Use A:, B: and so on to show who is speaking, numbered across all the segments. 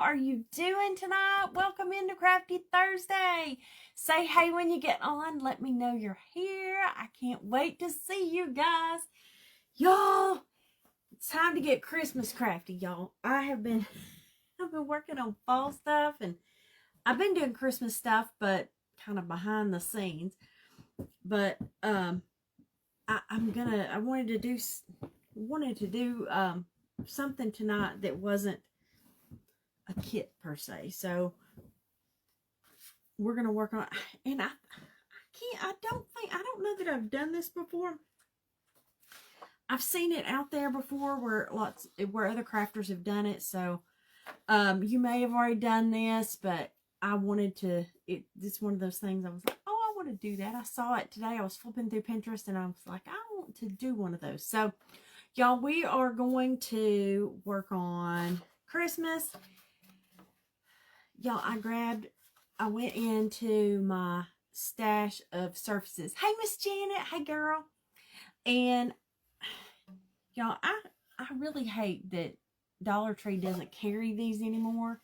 A: are you doing tonight? Welcome into Crafty Thursday. Say hey when you get on. Let me know you're here. I can't wait to see you guys. Y'all, it's time to get Christmas crafty, y'all. I've been working on fall stuff, and I've been doing Christmas stuff, but kind of behind the scenes. But I wanted to do something tonight that wasn't a kit per se. So we're gonna work on, and I don't know that I've done this before. I've seen it out there before where other crafters have done it. So you may have already done this, but I wanted to. It's one of those things. I was like, oh, I want to do that. I saw it today. I was flipping through Pinterest, and I was like, I want to do one of those. So, y'all, we are going to work on Christmas. Y'all, I went into my stash of surfaces. Hey, Miss Janet. Hey, girl. And y'all, I really hate that Dollar Tree doesn't carry these anymore.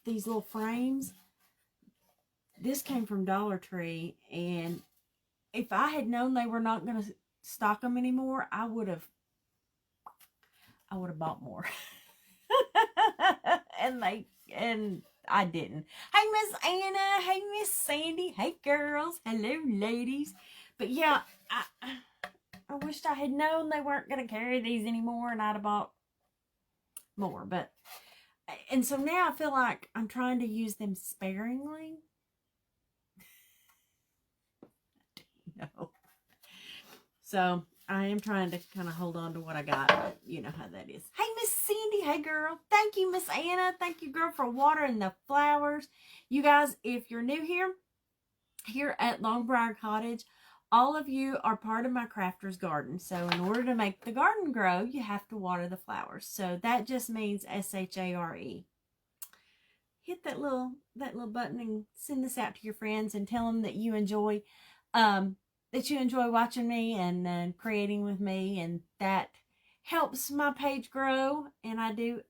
A: These little frames. This came from Dollar Tree, and if I had known they were not going to stock them anymore, I would have bought more. and I didn't. Hey, Miss Anna. Hey, Miss Sandy. Hey, girls. Hello, ladies. But yeah, I wished I had known they weren't going to carry these anymore, and I'd have bought more. And so now I feel like I'm trying to use them sparingly. No. So I am trying to kind of hold on to what I got, but you know how that is. Hey, Miss Cindy. Hey, girl. Thank you, Miss Anna. Thank you, girl, for watering the flowers. You guys, if you're new here at Long Briar Cottage, all of you are part of my crafter's garden. So in order to make the garden grow, you have to water the flowers. So that just means SHARE. Hit that little button and send this out to your friends and tell them that you enjoy watching me and creating with me, and that helps my page grow, and I do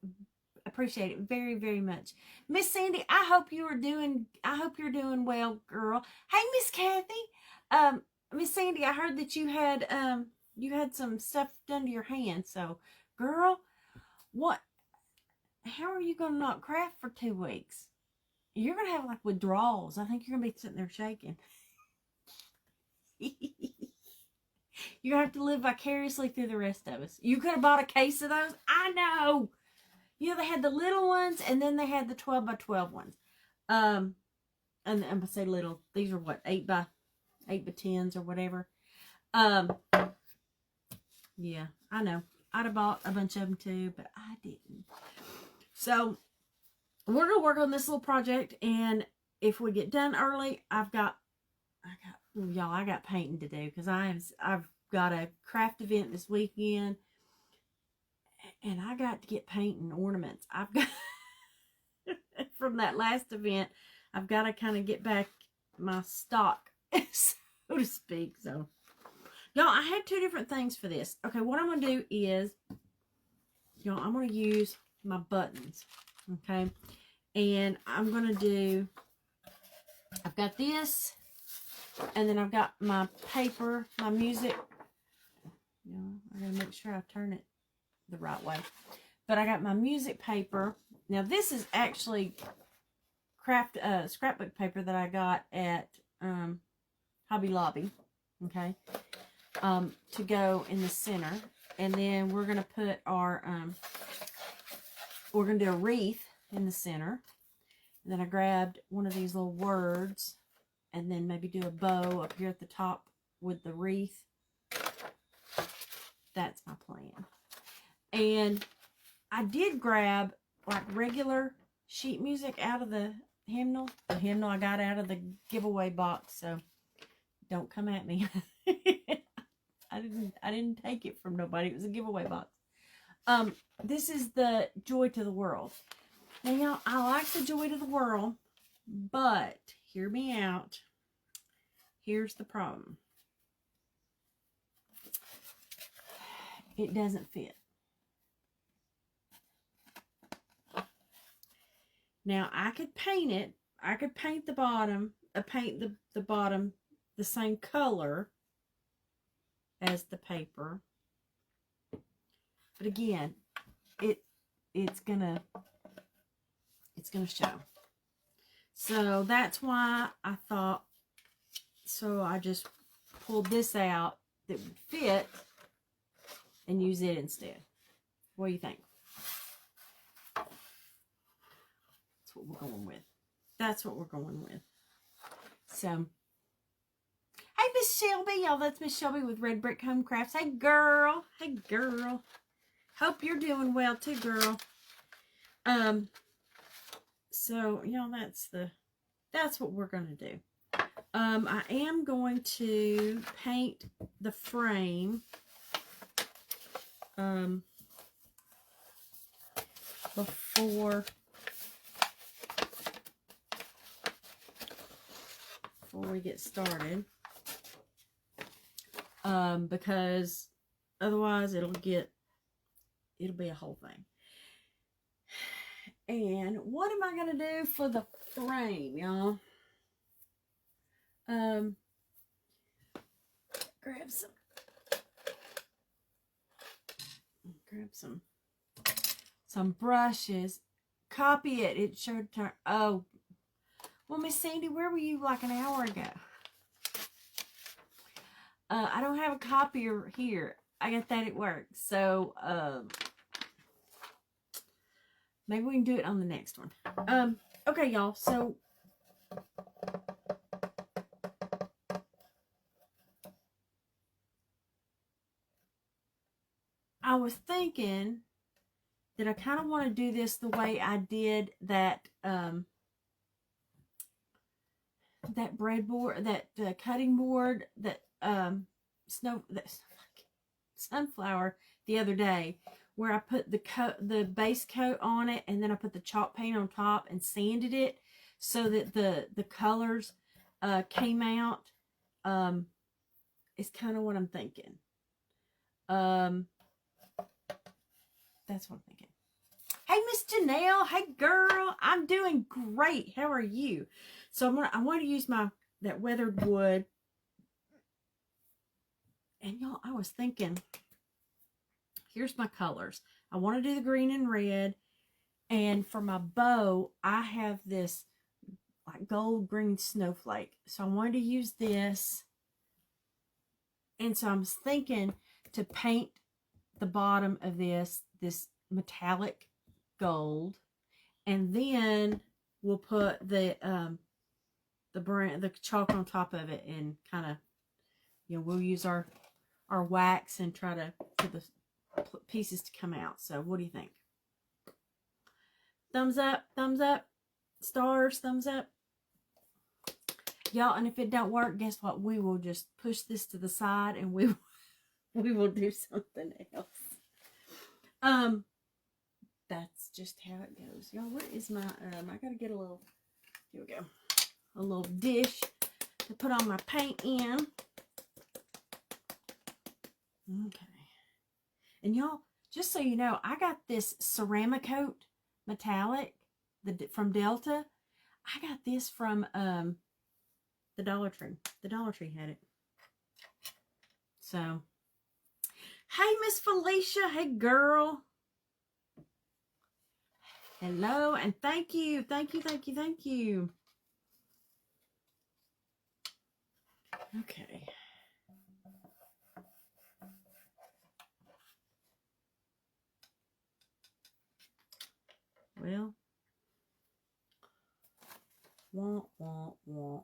A: appreciate it very, very much. Miss Sandy, I hope you're doing well, girl. Hey, Miss Kathy. Miss Sandy, I heard that you had some stuff done to your hand. So, girl, how are you gonna not craft for 2 weeks? You're gonna have like withdrawals. I think you're gonna be sitting there shaking. You're gonna have to live vicariously through the rest of us. You could have bought a case of those. I know. You know, they had the little ones, and then they had the 12 by 12 ones. And I'm gonna say little. These are what, 8 by 10s or whatever. Yeah, I know. I'd have bought a bunch of them too, but I didn't. So we're gonna work on this little project, and if we get done early, I got painting to do, because I've got a craft event this weekend, and I got to get painting ornaments. I've got from that last event, I've got to kind of get back my stock, so to speak. So, y'all, I had 2 different things for this. Okay, what I'm going to do is, y'all, I'm going to use my buttons, okay? And I'm going to do, I've got this, and then I've got my paper, my music. You know, I got to make sure I turn it the right way. But I got my music paper. Now, this is actually scrapbook paper that I got at Hobby Lobby, okay, to go in the center. And then we're going to put our, we're going to do a wreath in the center. And then I grabbed one of these little words, and then maybe do a bow up here at the top with the wreath. That's my plan. And I did grab like regular sheet music out of the hymnal. The hymnal I got out of the giveaway box, so don't come at me. I didn't take it from nobody. It was a giveaway box. This is the Joy to the World. Now, y'all, I like the Joy to the World, but hear me out. Here's the problem. It doesn't fit. Now I could paint it. I could paint the bottom, paint the bottom the same color as the paper. But again, it's gonna show. So that's why I thought, so I just pulled this out that would fit and use it instead. What do you think? That's what we're going with. That's what we're going with. So, hey, Miss Shelby. Y'all, that's Miss Shelby with Red Brick Home Crafts. Hey, girl. Hey, girl. Hope you're doing well, too, girl. So, y'all, that's what we're going to do. I am going to paint the frame before we get started, because otherwise it'll be a whole thing. And what am I going to do for the frame, y'all? Grab some brushes. Copy it. It should turn. Oh, well, Miss Sandy, where were you like an hour ago? I don't have a copier here. I got that at work. So, maybe we can do it on the next one. Okay, y'all. So, I was thinking that I kind of want to do this the way I did that, that breadboard, that cutting board, that sunflower the other day, where I put the base coat on it, and then I put the chalk paint on top and sanded it so that the colors came out. It's kind of what I'm thinking. That's what I'm thinking. Hey, Miss Janelle. Hey, girl. I'm doing great. How are you? So I want to use that weathered wood. And y'all, I was thinking, here's my colors. I want to do the green and red. And for my bow, I have this like gold green snowflake. So I wanted to use this. And so I was thinking to paint the bottom of this metallic gold, and then we'll put the chalk on top of it, and kind of, we'll use our wax and try to for the pieces to come out. So what do you think? Thumbs up, stars, thumbs up, y'all. And if it don't work, guess what? We will just push this to the side, and we will do something else. That's just how it goes. Y'all, where is my, I gotta get a little, here we go, a little dish to put all my paint in. Okay. And y'all, just so you know, I got this ceramic coat metallic from Delta. I got this from the Dollar Tree. The Dollar Tree had it. So, hey, Miss Felicia. Hey, girl. Hello, and thank you. Thank you. Okay. Well, wah.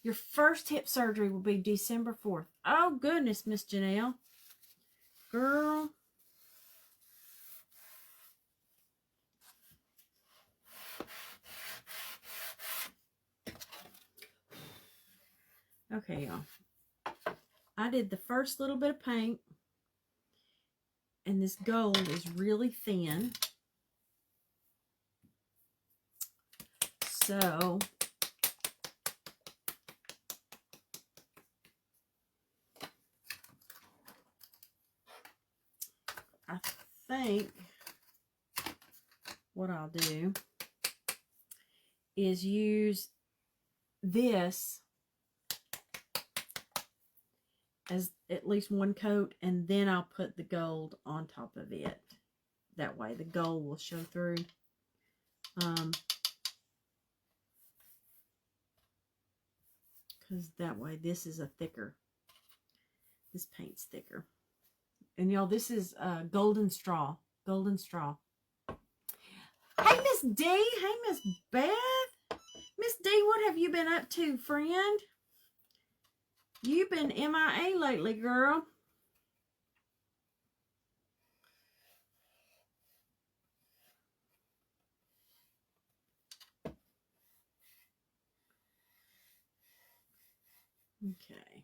A: Your first hip surgery will be December 4th. Oh, goodness, Miss Janelle. Girl. Okay, y'all. I did the first little bit of paint, and this gold is really thin. So, I think what I'll do is use this as at least one coat, and then I'll put the gold on top of it. That way the gold will show through. Because that way this is a thicker, this paint's thicker. And y'all, this is golden straw. Golden straw. Hey, Miss D. Hey, Miss Beth. Miss D, what have you been up to, friend? You've been MIA lately, girl. Okay.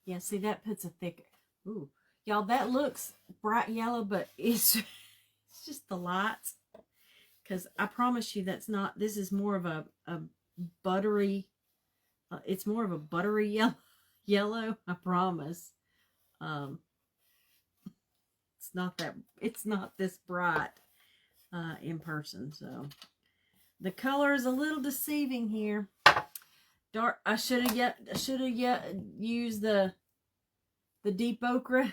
A: Yeah, see, that puts a thick... Ooh. Y'all, that looks bright yellow, but it's just the lights. Because I promise you that's not... This is more of a buttery... it's more of a buttery yellow, I promise. It's not this bright in person, so the color is a little deceiving here. Dark. I should have used the deep ochre.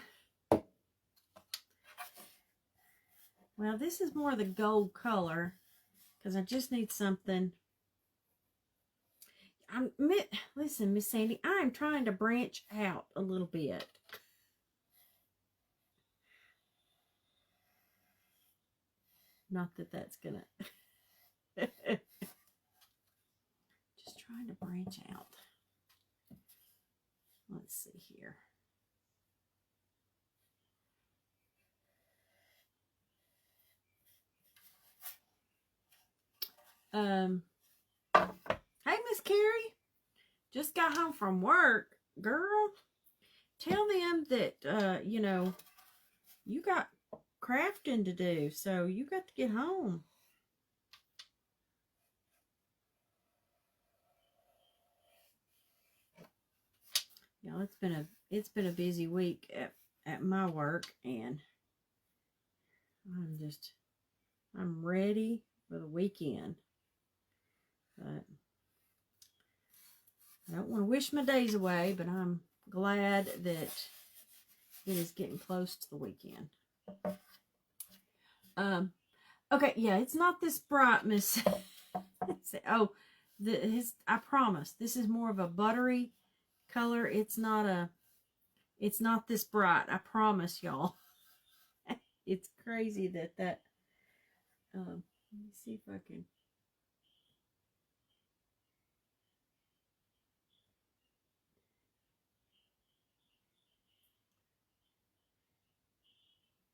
A: Well, this is more the gold color because I just need something. Listen, Miss Sandy, I am trying to branch out a little bit. Not that that's gonna... Just trying to branch out. Let's see here. Hey, Miss Carrie. Just got home from work, girl. Tell them that, you know, you got crafting to do, so you got to get home. You know, it's been a busy week at my work, and I'm ready for the weekend. But I don't want to wish my days away, but I'm glad that it is getting close to the weekend. Okay, yeah, it's not this bright, Miss. Oh, I promise, this is more of a buttery color. It's not this bright. I promise y'all. It's crazy that let me see if I can.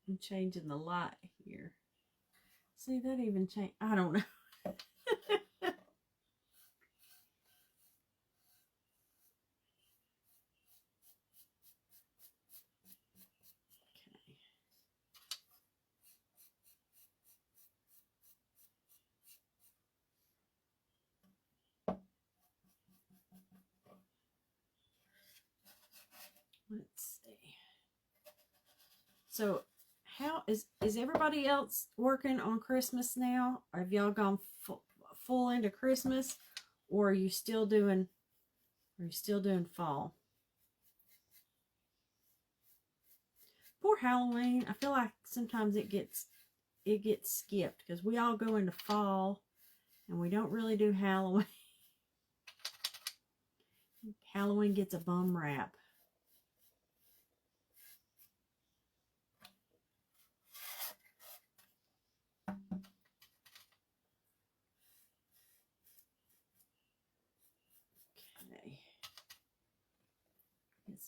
A: I'm changing the light here. See, that even changed. I don't know. Let's see. So, how is everybody else working on Christmas now? Or have y'all gone full into Christmas, or are you still doing fall? Poor Halloween. I feel like sometimes it gets skipped because we all go into fall and we don't really do Halloween. Halloween gets a bum rap. Okay. Get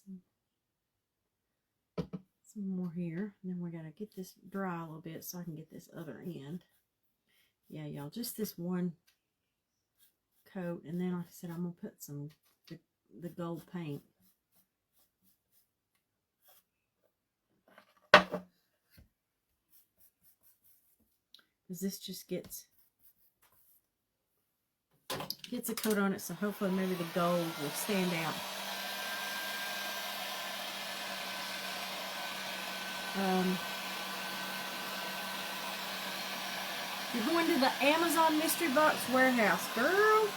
A: some more here. And then we gotta get this dry a little bit so I can get this other end. Yeah, y'all, just this one coat, and then like I said, I'm gonna put some the gold paint. Because this just gets a coat on it, so hopefully maybe the gold will stand out. You're going to the Amazon Mystery Box warehouse, girl.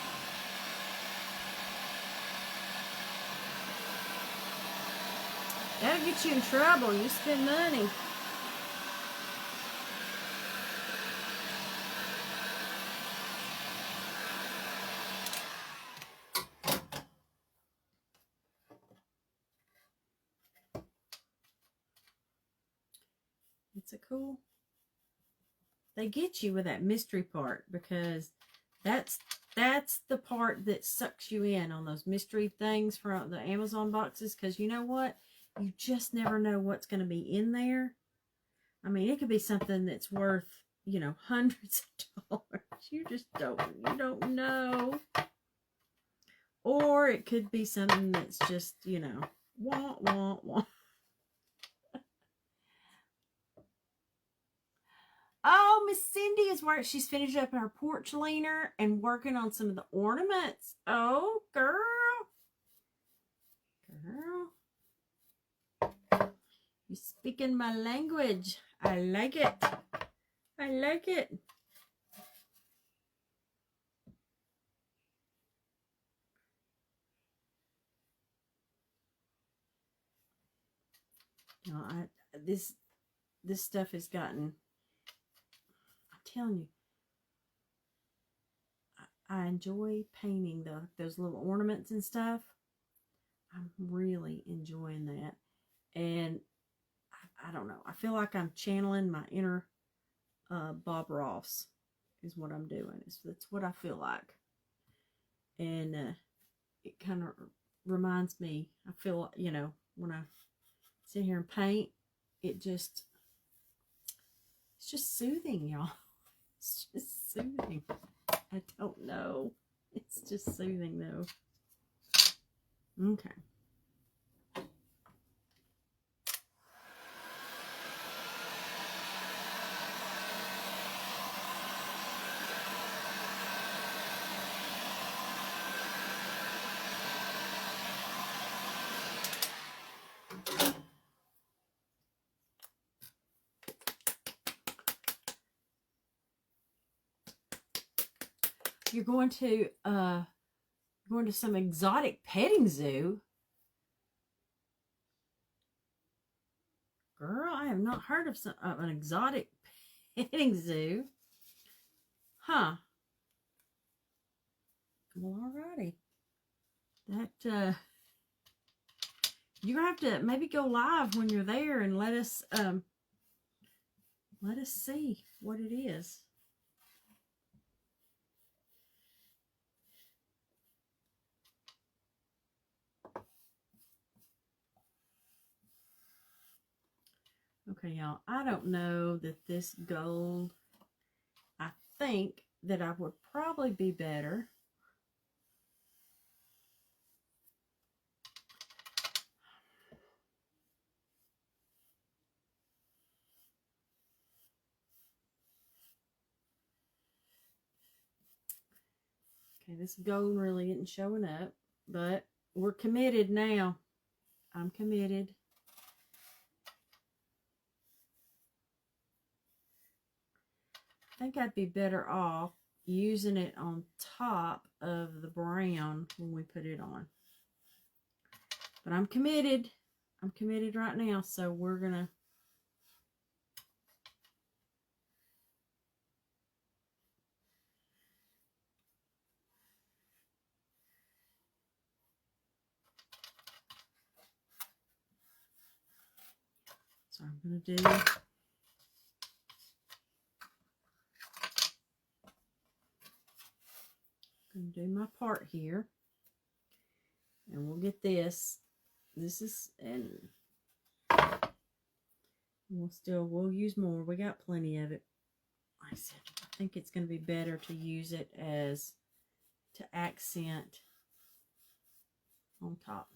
A: That'll get you in trouble. You spend money. It's a cool. They get you with that mystery part because that's the part that sucks you in on those mystery things from the Amazon boxes. Because you know what? You just never know what's going to be in there. I mean, it could be something that's worth, you know, hundreds of dollars. You just don't know. Or it could be something that's just, you know, wah, wah, wah. Oh, Miss Cindy is where she's finished up her porch leaner and working on some of the ornaments. Oh, girl. You're speaking my language. I like it. I like it. You know, this stuff has gotten, I'm telling you, I enjoy painting those little ornaments and stuff. I'm really enjoying that. And I don't know. I feel like I'm channeling my inner Bob Ross is what I'm doing. That's what I feel like. And it kind of reminds me, I feel, you know, when I sit here and paint, it's just soothing, y'all. It's just soothing. I don't know. It's just soothing, though. Okay. You're going to some exotic petting zoo. Girl, I have not heard of an exotic petting zoo. Huh. Well, alrighty. That you're gonna have to maybe go live when you're there and let us see what it is. Okay, y'all, I don't know that this gold, I think that I would probably be better. Okay, this gold really isn't showing up, but we're committed now. I'm committed. I think I'd be better off using it on top of the brown when we put it on. But I'm committed. I'm committed right now, so we're gonna so I'm gonna do my part here. And we'll get this. This is, and we'll use more. We got plenty of it. Like I said, I think it's going to be better to use it as to accent on top.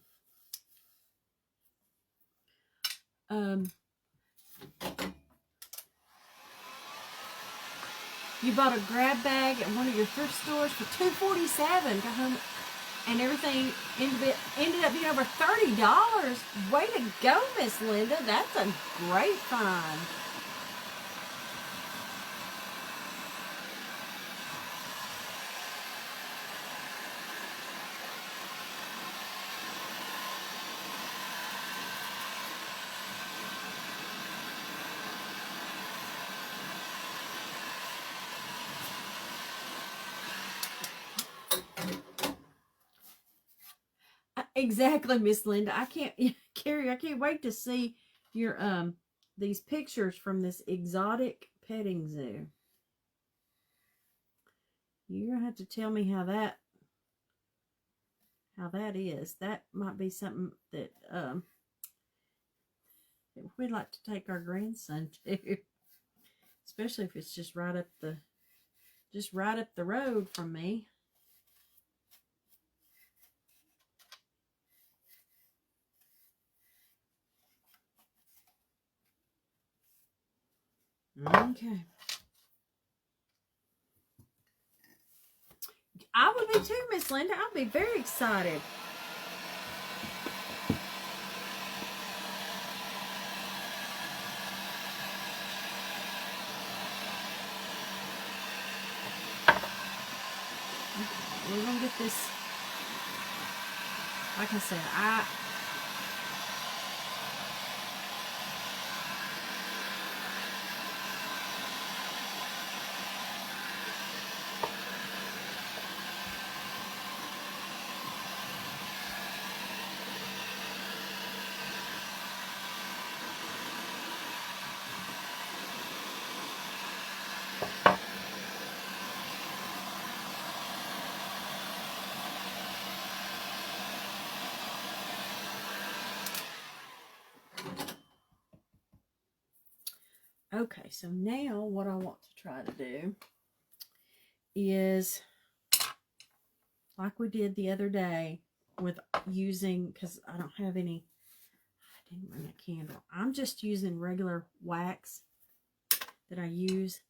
A: You bought a grab bag at one of your thrift stores for $2.47. Got home and everything ended up being over $30. Way to go, Miss Linda. That's a great find. Exactly, Miss Linda. I can't, Carrie, I can't wait to see your, these pictures from this exotic petting zoo. You're going to have to tell me how that is. That might be something that, that we'd like to take our grandson to. Especially if it's just right up the road from me. Okay. I would be too, Miss Linda. I'll be very excited. We're gonna get this. Like I said, okay, so now what I want to try to do is like we did the other day with using, because I don't have any, I didn't bring a candle. I'm just using regular wax that I use,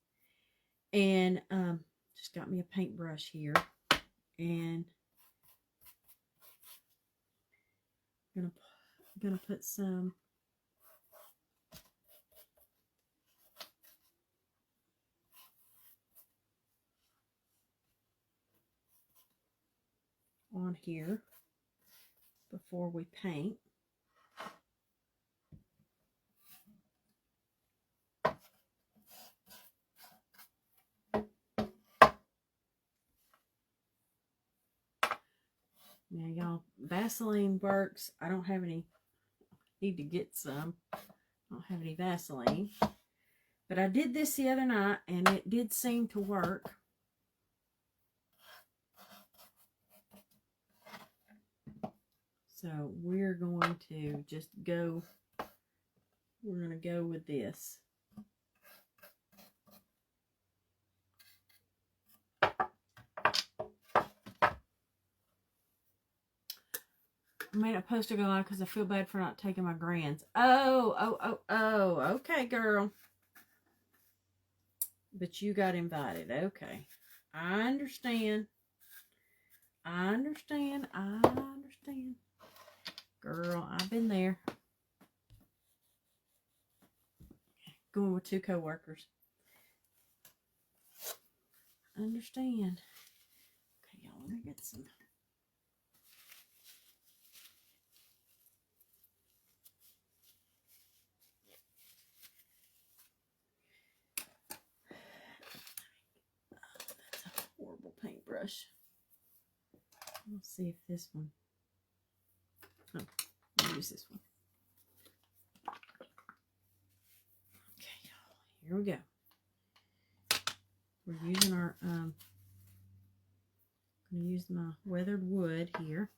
A: and just got me a paintbrush here, and I'm gonna put some on here before we paint. Now, y'all, Vaseline works. I don't have any. Need to get some. I don't have any Vaseline. But I did this the other night, and it did seem to work. So we're going to just go. We're going to go with this. I made a poster go on because I feel bad for not taking my grands. Oh, okay, girl. But you got invited. Okay. I understand. Girl, I've been there. Going with 2 co-workers. Understand. Okay, y'all, let me get some. That's a horrible paintbrush. Let's see if this one. Oh, I'll use this one. Okay, y'all, here we go. We're using our I'm going to use my weathered wood here.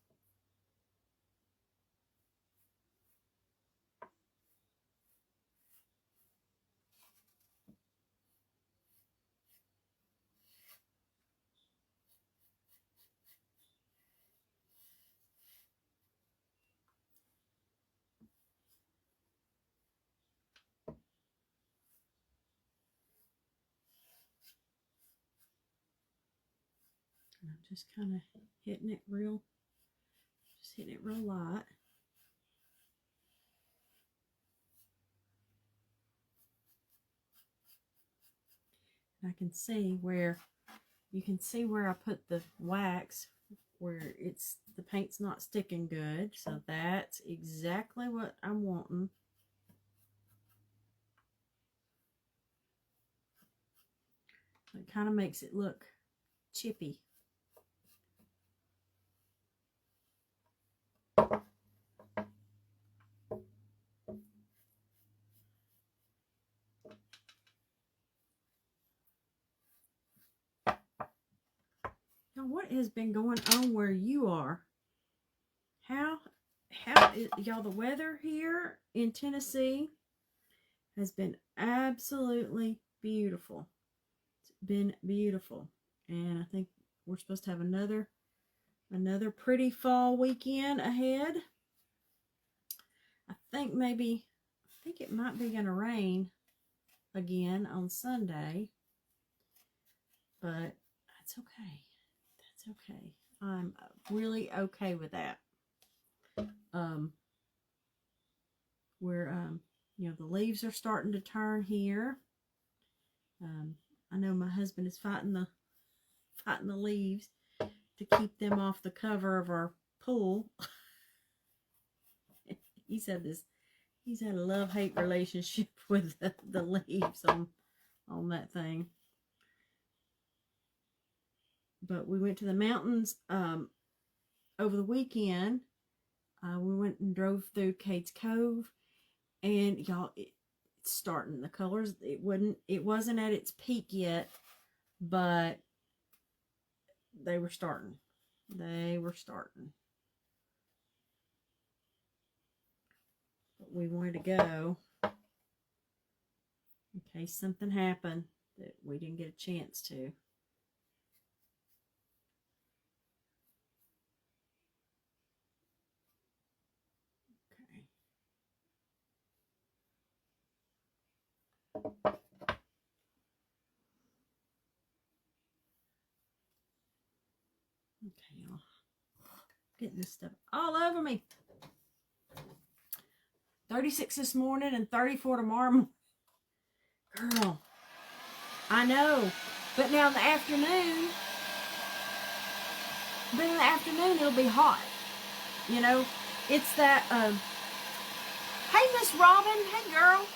A: And I'm just kind of hitting it real light. And I can see where, you can see where I put the wax, where it's, the paint's not sticking good. So that's exactly what I'm wanting. It kind of makes it look chippy. Now, what has been going on where you are? How is, y'all, the weather here in Tennessee has been absolutely beautiful. It's been beautiful. And I think we're supposed to have another pretty fall weekend ahead. I think it might be going to rain again on Sunday. But that's okay. That's okay. I'm really okay with that. You know, the leaves are starting to turn here. I know my husband is fighting the leaves to keep them off the cover of our pool. He's had a love-hate relationship with the leaves on that thing. But we went to the mountains over the weekend. We went and drove through Cades Cove, and y'all, it's starting. The colors, it wasn't at its peak yet, but they were starting. But we wanted to go in case something happened that we didn't get a chance to. Okay, y'all. Getting this stuff all over me. 36 this morning and 34 tomorrow. Girl, I know. But now in the afternoon, it'll be hot. You know, it's that, hey, Miss Robin, hey, girl.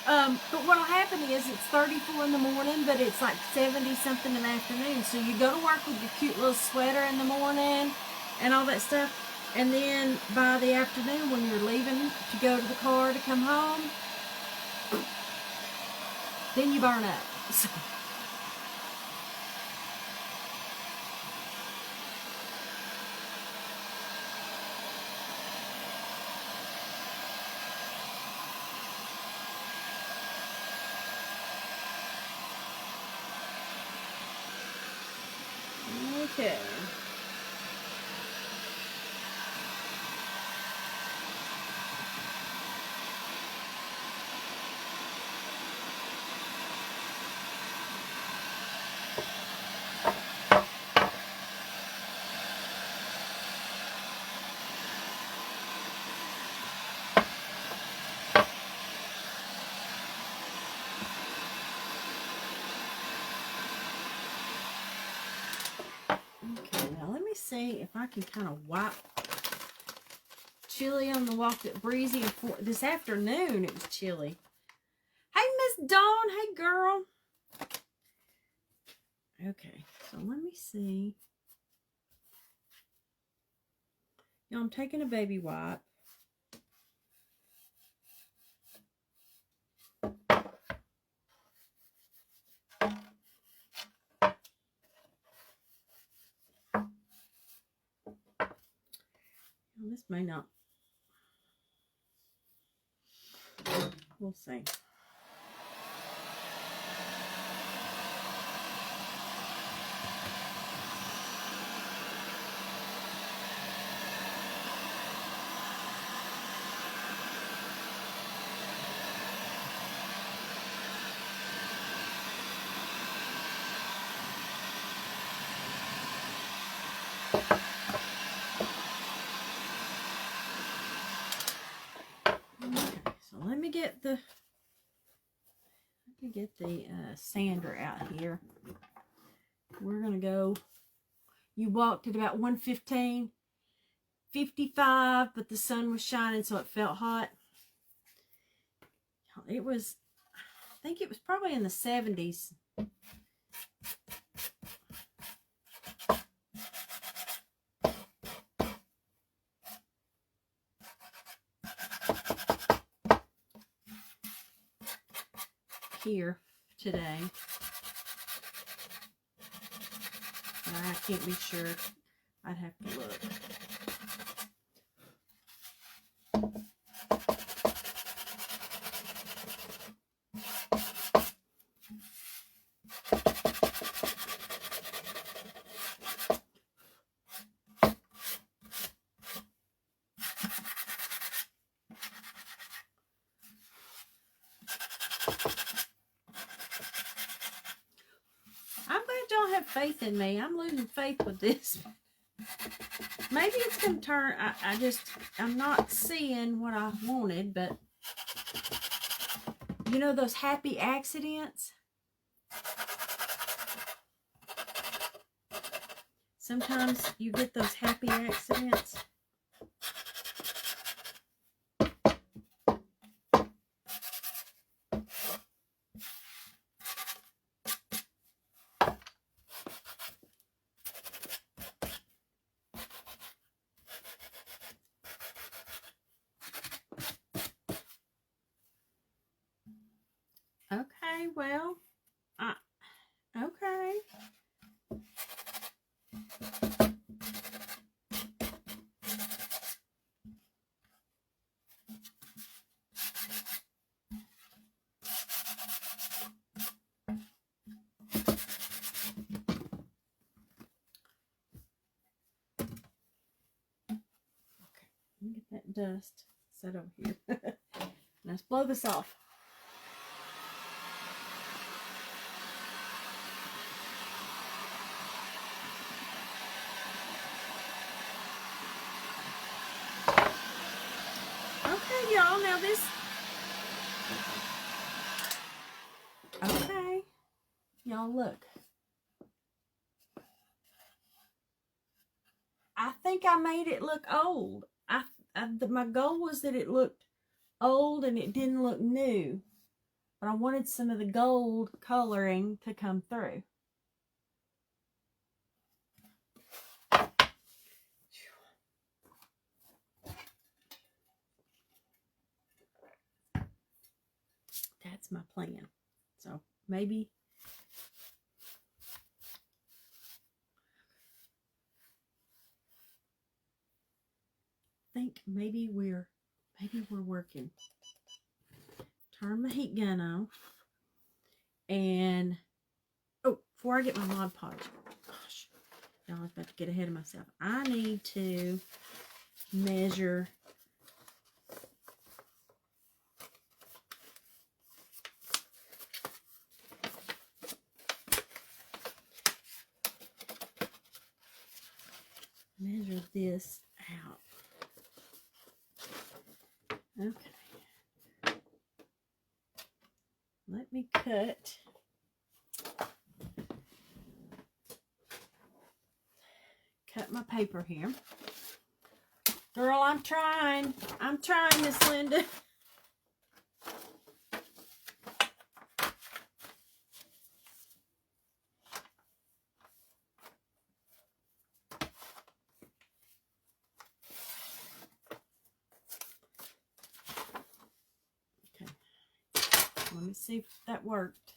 A: But what'll happen is it's 34 in the morning, but it's like 70 something in the afternoon. So you go to work with your cute little sweater in the morning and all that stuff. And then by the afternoon, when you're leaving to go to the car to come home, then you burn up. So. Okay. See if I can kind of wipe chilly on the walk that breezy. This afternoon it was chilly. Hey, Miss Dawn. Hey, girl. Okay, so let me see. Now I'm taking a baby wipe. This may not. We'll see. Let me get the sander out here. We're gonna go. You walked at about 1:15, 55, but the sun was shining, so it felt hot. It was, I think it was probably in the 70s. here today. I can't be sure. I'd have to look. I'm glad y'all have faith in me. I'm losing faith with this. Maybe it's going to turn, I'm not seeing what I wanted, but you know those happy accidents? Sometimes you get those happy accidents. Okay, well, okay. Get that dust set over here. Let's blow this off. Okay, y'all, now this. Okay, y'all, look. I think I made it look old. My goal was that it looked old and it didn't look new, but I wanted some of the gold coloring to come through. That's my plan. So maybe maybe we're working. Turn my heat gun off. And before I get my Mod Podge, gosh, y'all, I was about to get ahead of myself. I need to measure this out. Okay. Let me cut. Cut my paper here. Girl, I'm trying. I'm trying, Miss Linda. Let me see if that worked.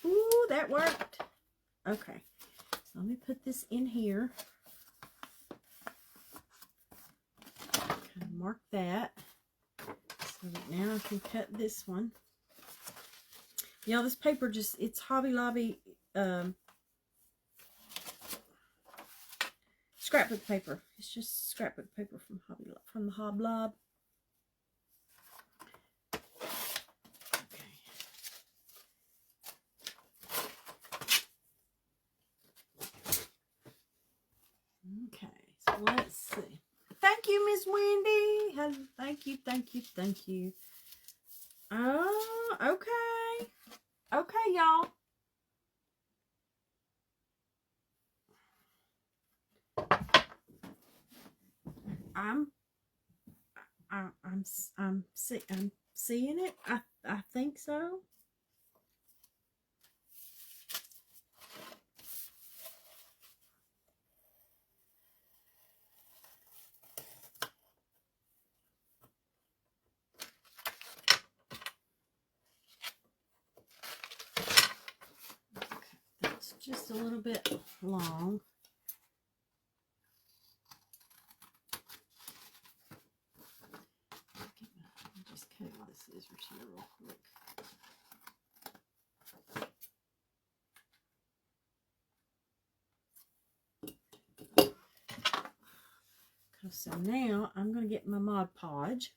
A: Ooh, that worked. Okay. So let me put this in here. Kind of mark that. So that now I can cut this one. Y'all, this paper it's Hobby Lobby scrapbook paper. It's just scrapbook paper from the Hoblob. Okay, so let's see. Thank you, Miss Wendy. Thank you, thank you, thank you. Oh, okay. Okay, y'all. I'm seeing it. I think so. just a little bit long. Just cut with the scissors here real quick. So now I'm going to get my Mod Podge,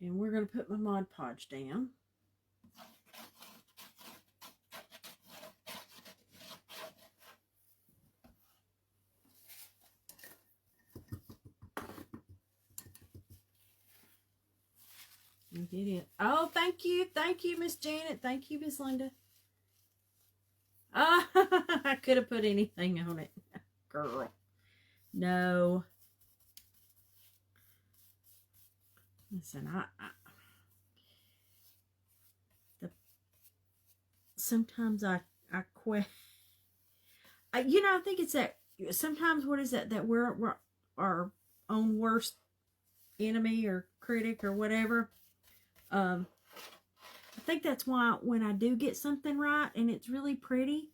A: and we're going to put my Mod Podge down. And get it. Oh, thank you, Miss Janet. Thank you, Miss Linda. Ah, I could have put anything on it, girl. No. Listen, sometimes I quit. You know, I think it's that sometimes, what is that we're our own worst enemy or critic or whatever. I think that's why when I do get something right and it's really pretty,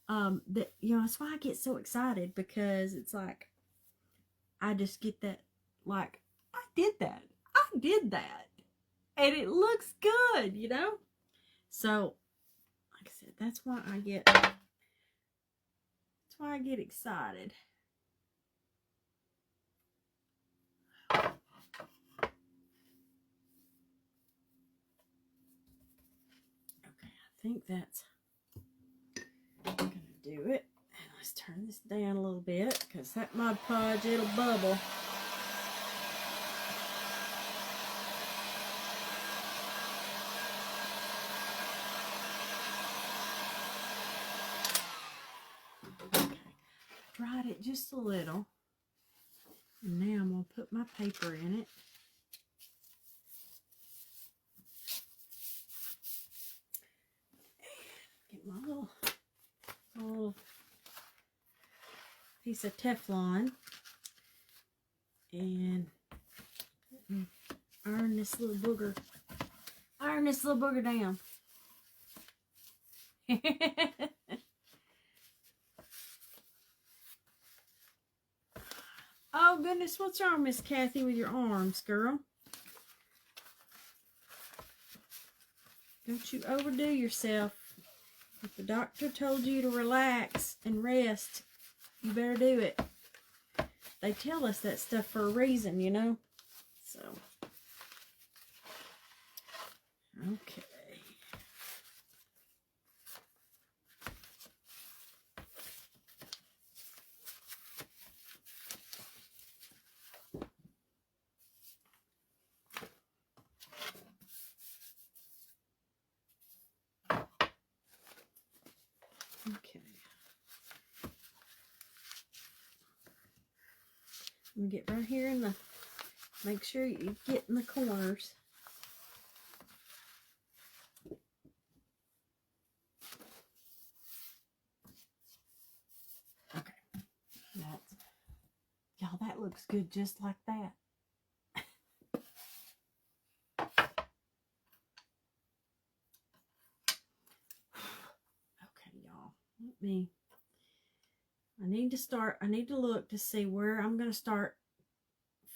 A: that, you know, that's why I get so excited, because it's like I just get that, like, I did that, and it looks good, you know. So like I said, that's why I get excited. Okay, I think that's gonna do it. And let's turn this down a little bit, because that Mod Podge, it'll bubble. Okay, dried it just a little, and now I'm gonna put my paper in it. Get my little piece of Teflon and iron this little booger down. Oh goodness, what's wrong, Miss Kathy, with your arms, girl? Don't you overdo yourself. If the doctor told you to relax and rest, you better do it. They tell us that stuff for a reason, you know? So, okay. Okay. I'm gonna get right here in the, make sure you get in the corners. Okay. Y'all, that looks good just like that. Okay, y'all. I need to look to see where I'm going to start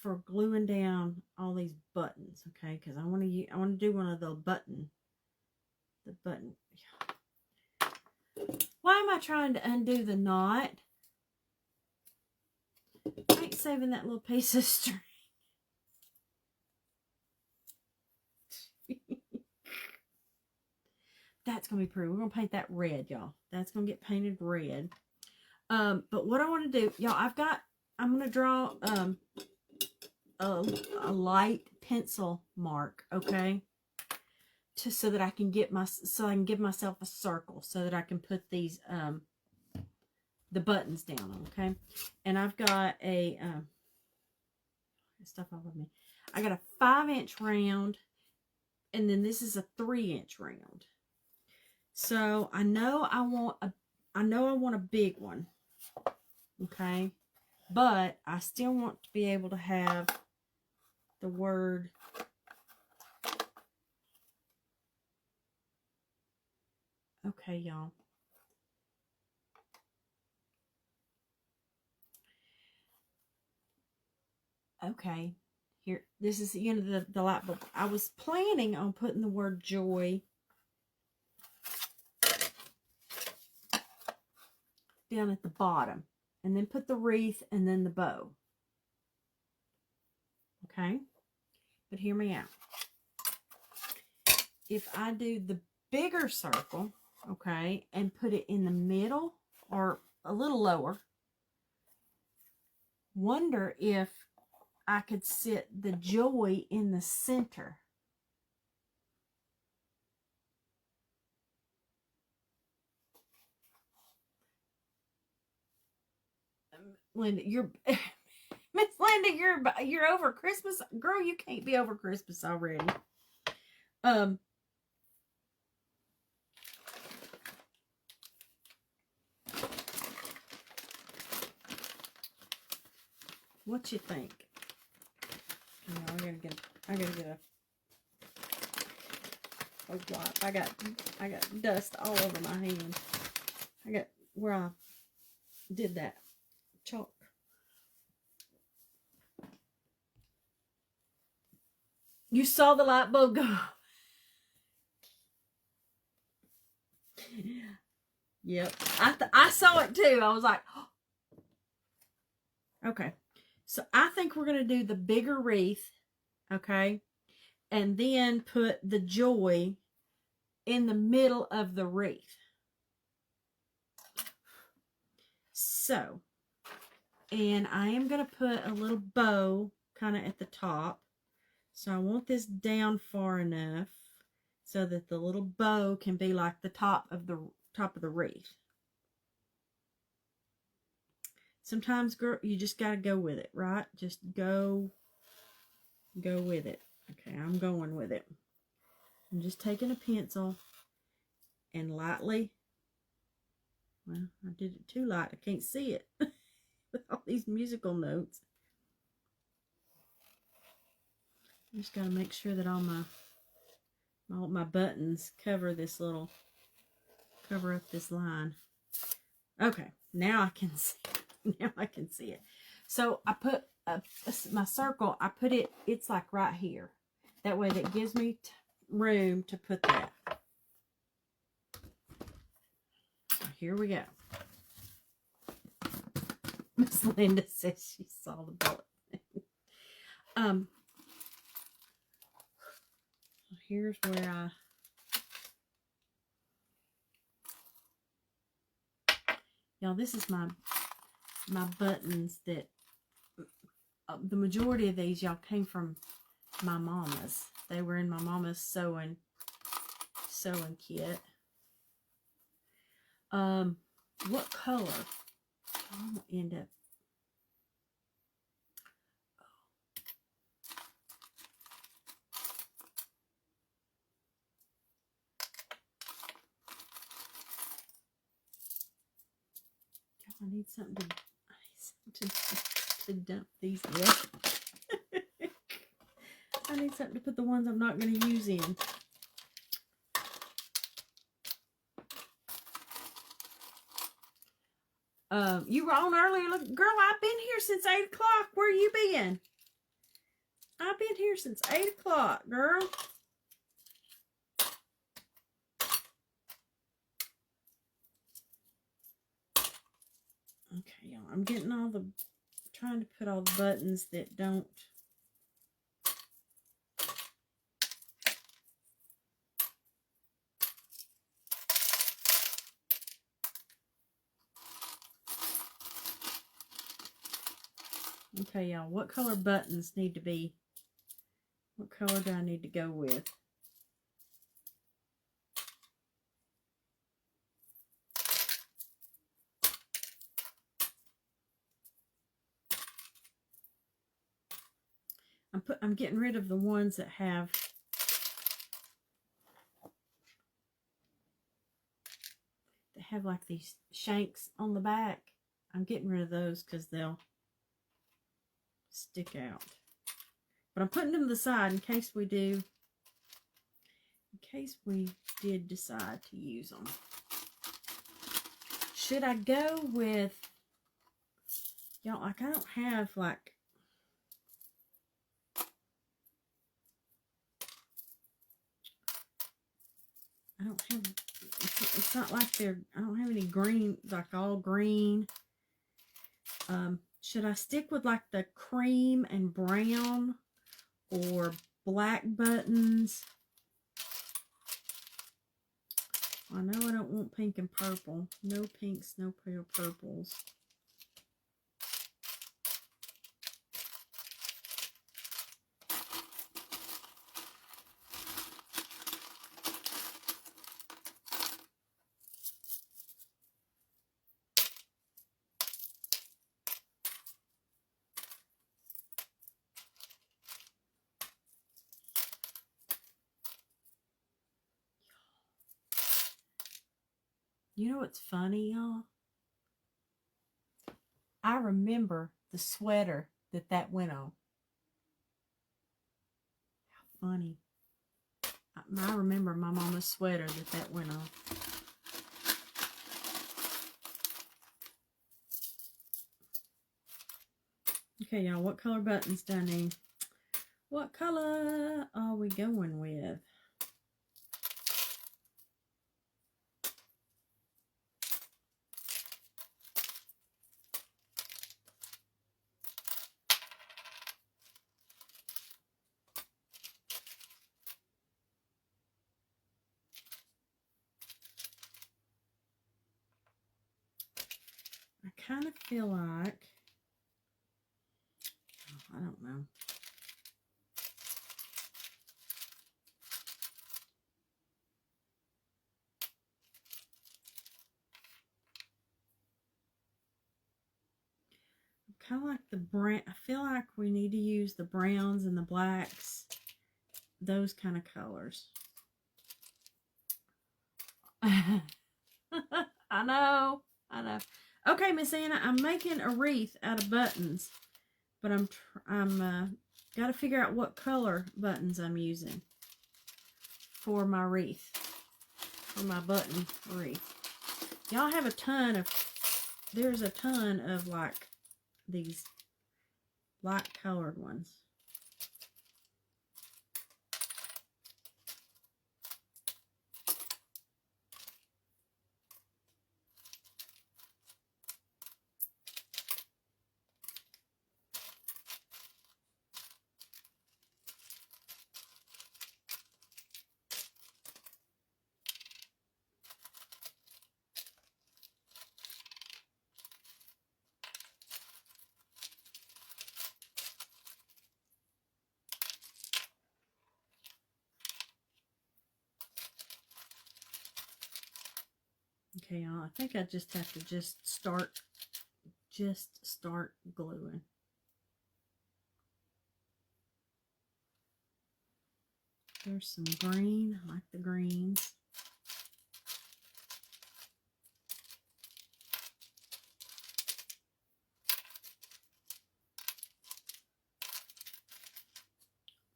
A: for gluing down all these buttons, okay? Because I want to do one of the button. Why am I trying to undo the knot? I ain't saving that little piece of string. That's going to be pretty. We're going to paint that red, y'all. That's going to get painted red. But what I want to do, y'all, I'm going to draw a light pencil mark, okay? So that I can give myself a circle so that I can put these the buttons down on, okay? And I've got a stuff all over me. I got a 5-inch round, and then this is a 3-inch round. So I know I want a big one, okay? But I still want to be able to have the word. Okay, y'all. Okay, here, this is, the light bulb. I was planning on putting the word joy down at the bottom, and then put the wreath and then the bow. Okay, but hear me out. If I do the bigger circle, okay, and put it in the middle or a little lower, wonder if I could sit the joy in the center. Linda, you're Miss Linda, you're over Christmas, girl. You can't be over Christmas already. What you think? I gotta get a wipe. I got dust all over my hand. I got where I did that chalk. You saw the light bulb go. Yep, I saw it too. I was like, oh. Okay, so I think we're gonna do the bigger wreath, okay, and then put the joy in the middle of the wreath. So, and I am gonna put a little bow kind of at the top. So I want this down far enough so that the little bow can be like the top of the wreath. Sometimes, girl, you just got to go with it, right? Just go with it. Okay, I'm going with it. I'm just taking a pencil and lightly, well, I did it too light. I can't see it with all these musical notes. I just got to make sure that all my buttons cover up this line. Okay, now I can see it. Now I can see it. So I put my circle, it's like right here. That way that gives me room to put that. So here we go. Miss Linda says she saw the bullet. Here's where y'all, this is my buttons that the majority of these, y'all, came from my mama's. They were in my mama's sewing kit. What color? I'm gonna end up. I need something to dump these with. I need something to put the ones I'm not going to use in. You were on earlier. Look, girl, I've been here since 8 o'clock. Where you been? I've been here since 8 o'clock, girl. Okay, y'all. I'm getting trying to put all the buttons that don't. Okay, y'all. What color buttons need to be? What color do I need to go with? I'm getting rid of the ones that have like these shanks on the back. I'm getting rid of those because they'll stick out. But I'm putting them to the side in case we did decide to use them. Should I go with, y'all, like I don't have like it's not like I don't have any green, like all green. Should I stick with like the cream and brown or black buttons? I know I don't want pink and purple. No pinks, no pale purples. You know what's funny, y'all? I remember the sweater that went on. How funny. I remember my mama's sweater that went on. Okay, y'all, what color buttons do I need? What color are we going with? I kind of feel like, I don't know. Kind of like the brown. I feel like we need to use the browns and the blacks, those kind of colors. I know. Okay, Miss Anna, I'm making a wreath out of buttons, but I'm got to figure out what color buttons I'm using for my wreath, for my button wreath. Y'all have there's a ton of like these light colored ones. Okay, y'all, I think I just have to start gluing. There's some green. I like the greens.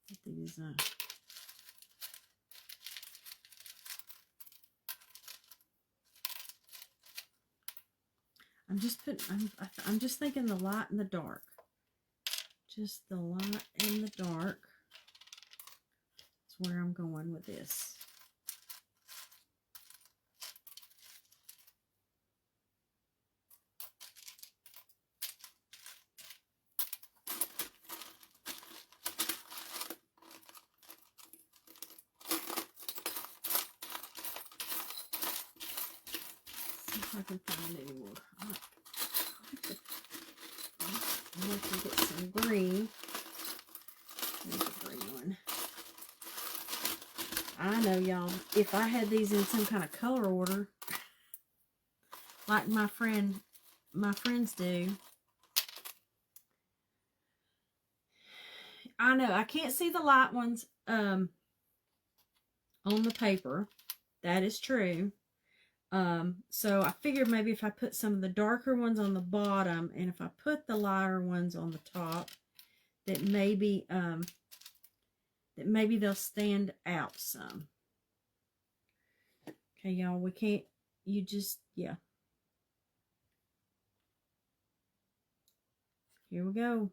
A: Put these I'm just thinking the light and the dark. Just the light and the dark. That's where I'm going with this. See if I can find any more. I want to get some green. There's a green one. I know, y'all, if I had these in some kind of color order, like my friends do. I know, I can't see the light ones on the paper. That is true. So I figured maybe if I put some of the darker ones on the bottom and if I put the lighter ones on the top, that maybe they'll stand out some. Okay, y'all, we can't, yeah. Here we go.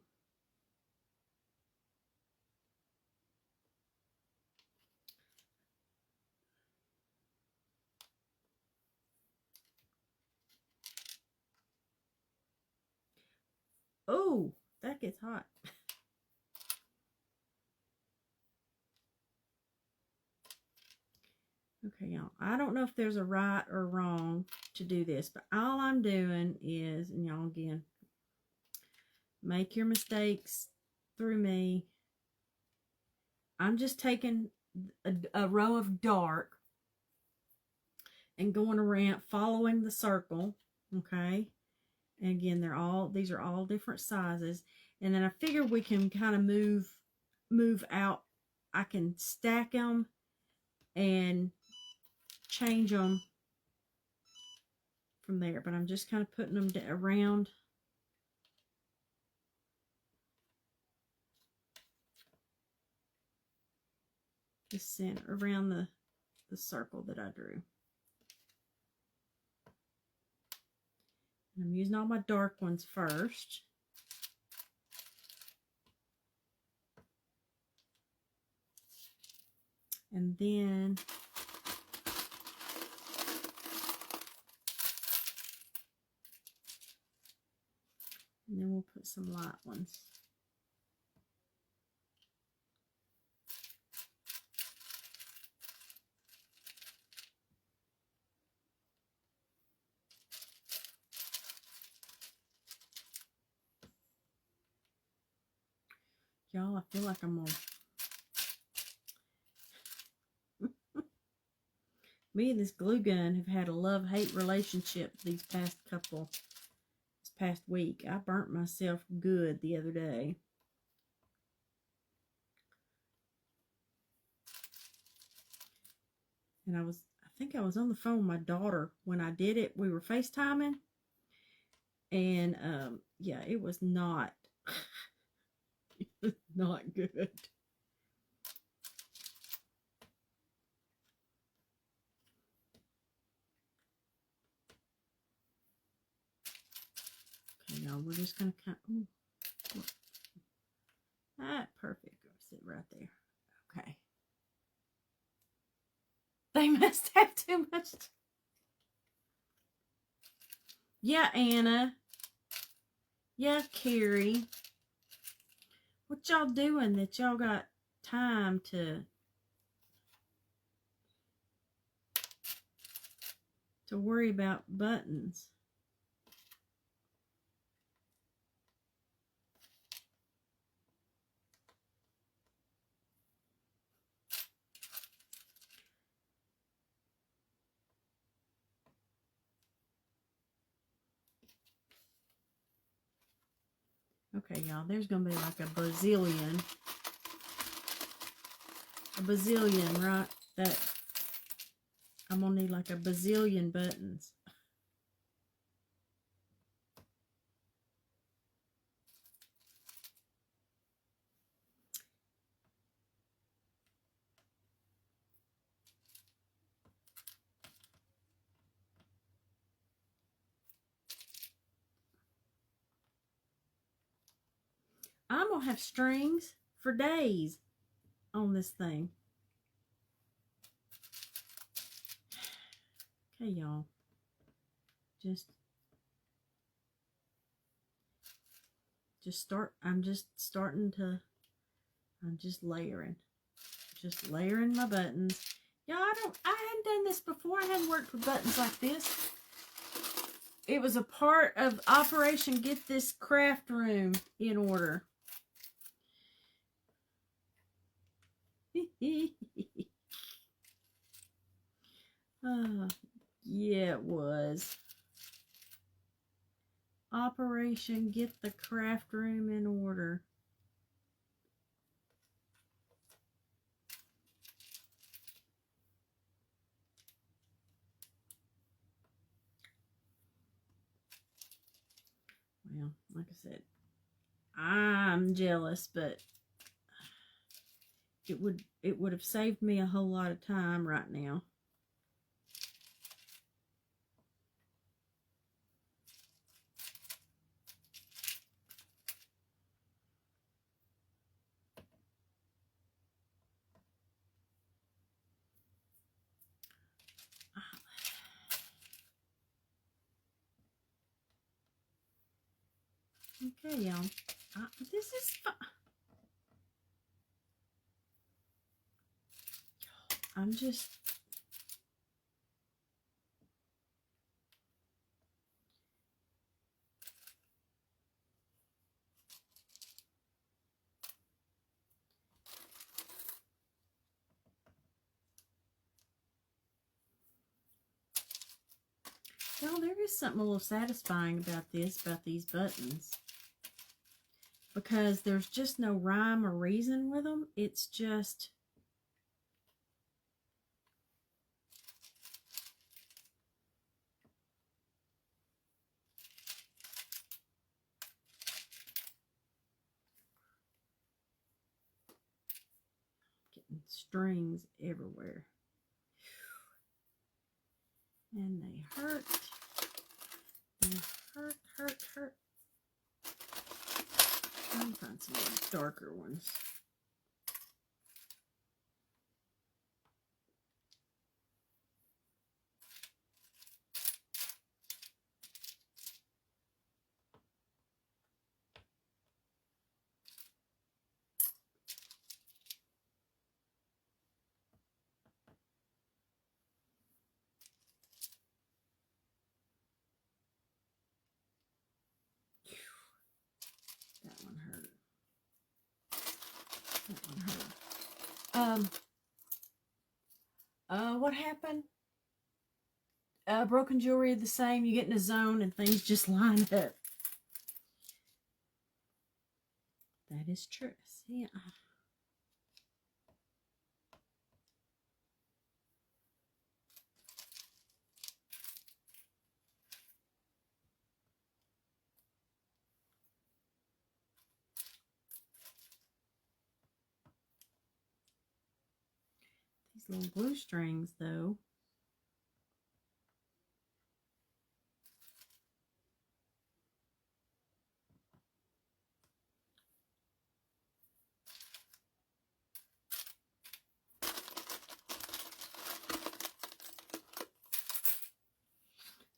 A: Oh, that gets hot. Okay, y'all. I don't know if there's a right or wrong to do this, but all I'm doing is, and y'all again, make your mistakes through me. I'm just taking a row of dark and going around, following the circle, okay? And again, these are all different sizes. And then I figure we can kind of move out. I can stack them and change them from there, but I'm just kind of putting them around the center, around the circle that I drew. And I'm using all my dark ones first. And then we'll put some light ones. Y'all, I feel like I'm on. Me and this glue gun have had a love-hate relationship this past week. I burnt myself good the other day. And I think I was on the phone with my daughter when I did it. We were FaceTiming. And yeah, it was not it was not good. Okay, y'all, we're just gonna perfect. Sit right there. Okay. They must have too much. Yeah, Anna. Yeah, Carrie. What y'all doing that y'all got time to worry about buttons? Okay, y'all, there's going to be like a bazillion, right? That I'm going to need like a bazillion buttons. I'm going to have strings for days on this thing. Okay, y'all. I'm just layering. Just layering my buttons. Y'all, I hadn't done this before. I hadn't worked with buttons like this. It was a part of Operation Get This Craft Room in Order. Yeah, it was. Operation Get the Craft Room in Order. Well, like I said, I'm jealous, but it would have saved me a whole lot of time right now. Okay, y'all. This is fun. I'm just... Y'all, there is something a little satisfying about this, about these buttons. Because there's just no rhyme or reason with them. It's just... getting strings everywhere. And they hurt. They hurt. I'll find some more darker ones. That one hurt. That one hurt. What happened? Broken jewelry the same. You get in a zone and things just line up. That is true. See, these little blue strings, though.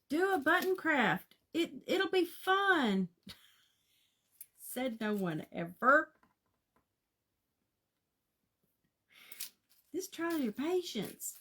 A: Do a button craft. It'll be fun. Said no one ever. This trials your patience.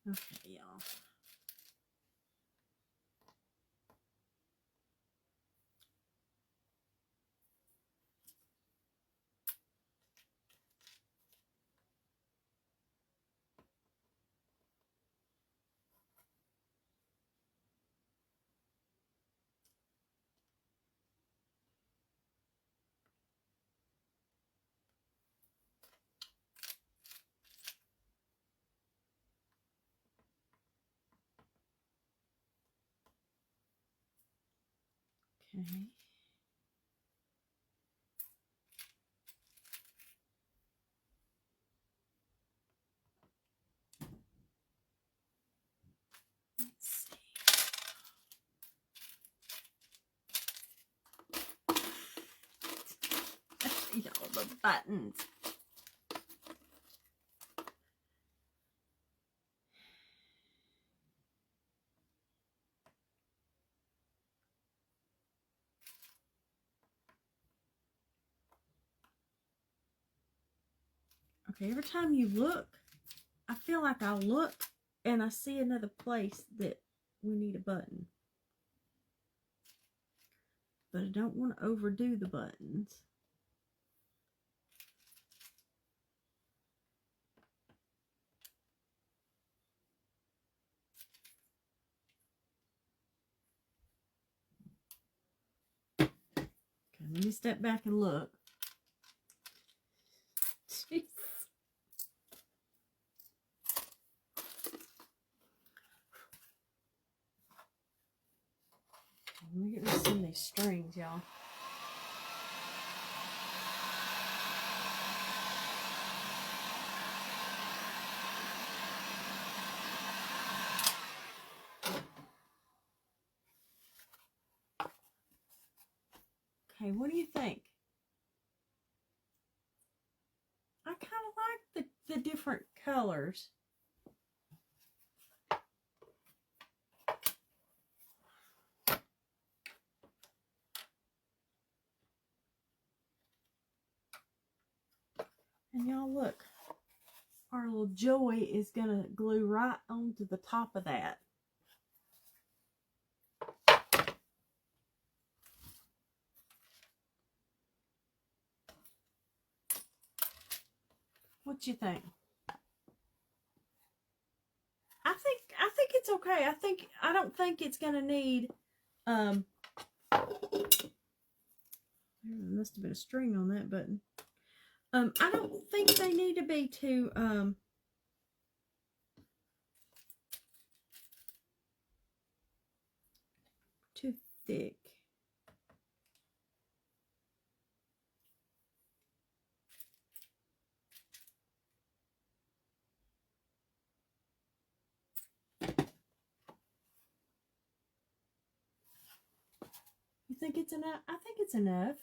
A: Okay, y'all. Okay. Let's see. Y'all, the buttons. Okay, every time you look, I feel like I look and I see another place that we need a button. But I don't want to overdo the buttons. Okay, let me step back and look. Jeez. Let me get rid of some of these strings, y'all. Okay, what do you think? I kind of like the different colors. And y'all look, our little Joy is going to glue right onto the top of that. What you think? I think it's okay. I don't think it's going to need there must have been a string on that button. I don't think they need to be too thick. You think it's enough? I think it's enough.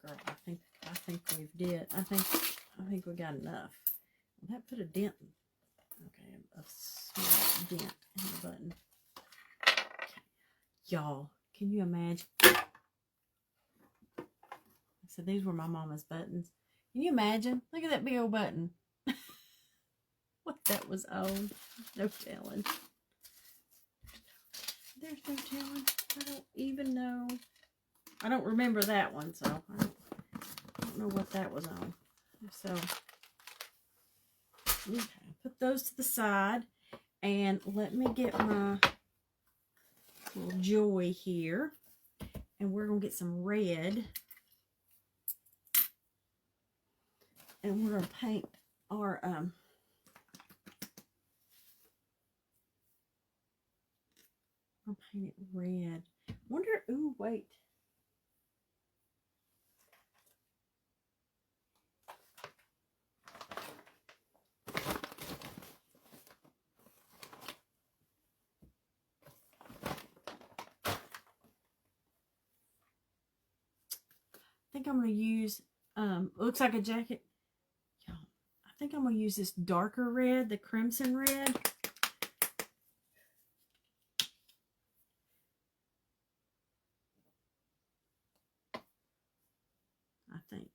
A: Girl, I think we've did. I think we got enough. Well, that put a dent. Okay, a small dent in the button. Okay. Y'all, can you imagine? So these were my mama's buttons. Can you imagine? Look at that big old button. What that was on. No telling. There's no telling. I don't even know. I don't remember that one, so I don't know what that was on. So, okay, put those to the side. And let me get my little Joy here. And we're going to get some red. And we're going to paint our I'll paint it red. Wonder, ooh, wait. I think I'm going to use, looks like a jacket. I think I'm going to use this darker red, the crimson red. I think.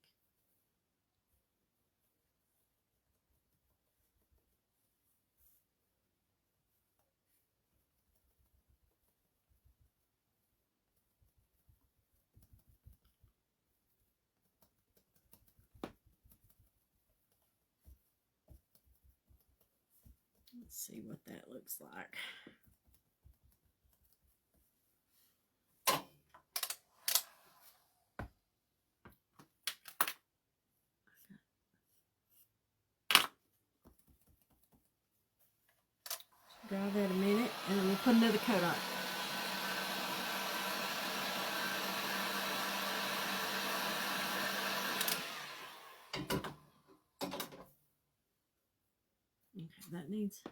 A: Let's see what that looks like. Dry that a minute, and then we'll put another coat on it. Okay, that needs...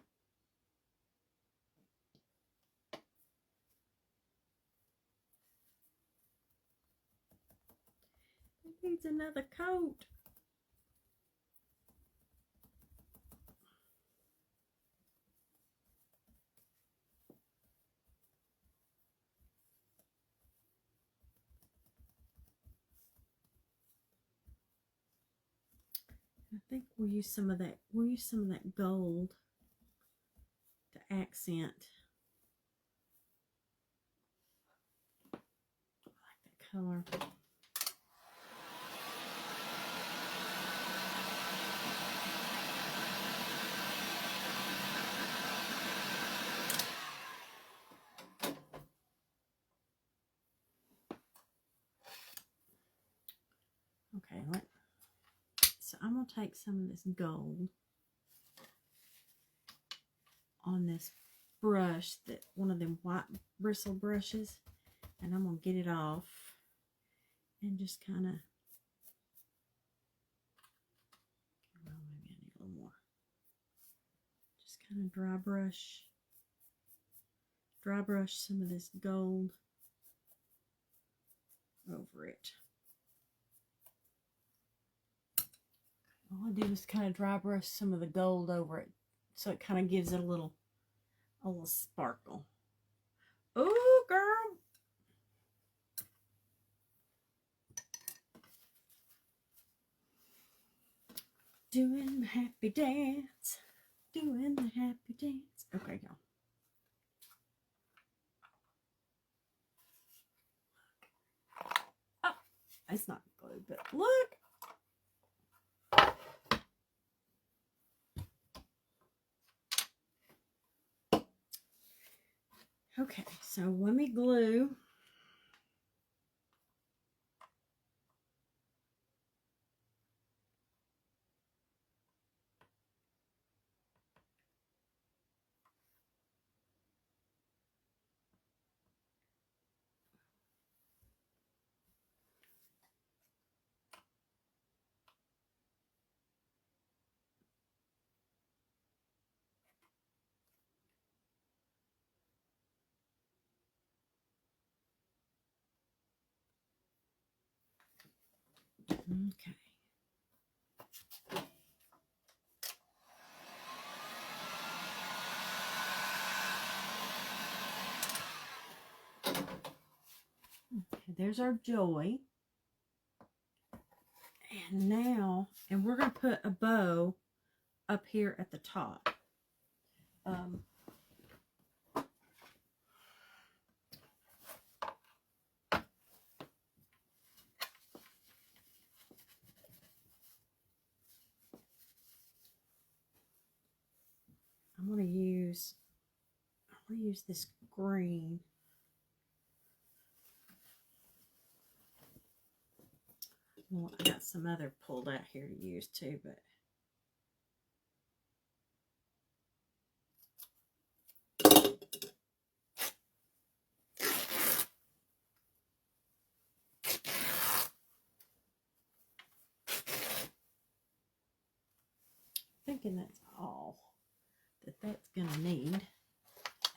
A: needs another coat. I think we'll use some of that. We'll use some of that gold to accent. I like that color. Okay, so I'm going to take some of this gold on this brush, that one of them white bristle brushes, and I'm going to get it off and just kind of, well, maybe I need a little more. Just kind of dry brush some of this gold over it. All I do is kind of dry brush some of the gold over it, so it kind of gives it a little sparkle. Oh, girl! Doing the happy dance, doing the happy dance. Okay, y'all. Oh, it's not glue, but look. Okay, so let me glue. Okay. Okay, there's our joy. And now, and we're going to put a bow up here at the top. I'm going to use this green. Well, I got some other pulled out here to use too, but thinking that's all that's going to need.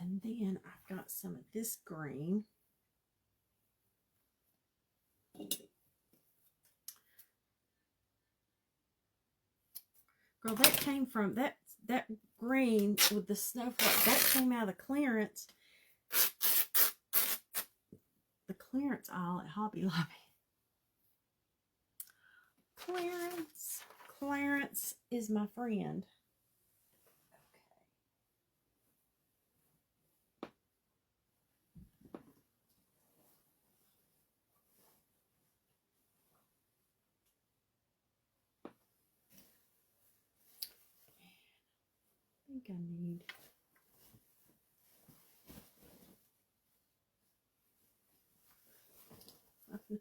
A: And then I've got some of this green. Girl, that came from, that green with the snowflake, that came out of the clearance aisle at Hobby Lobby. Clarence is my friend. I think I need,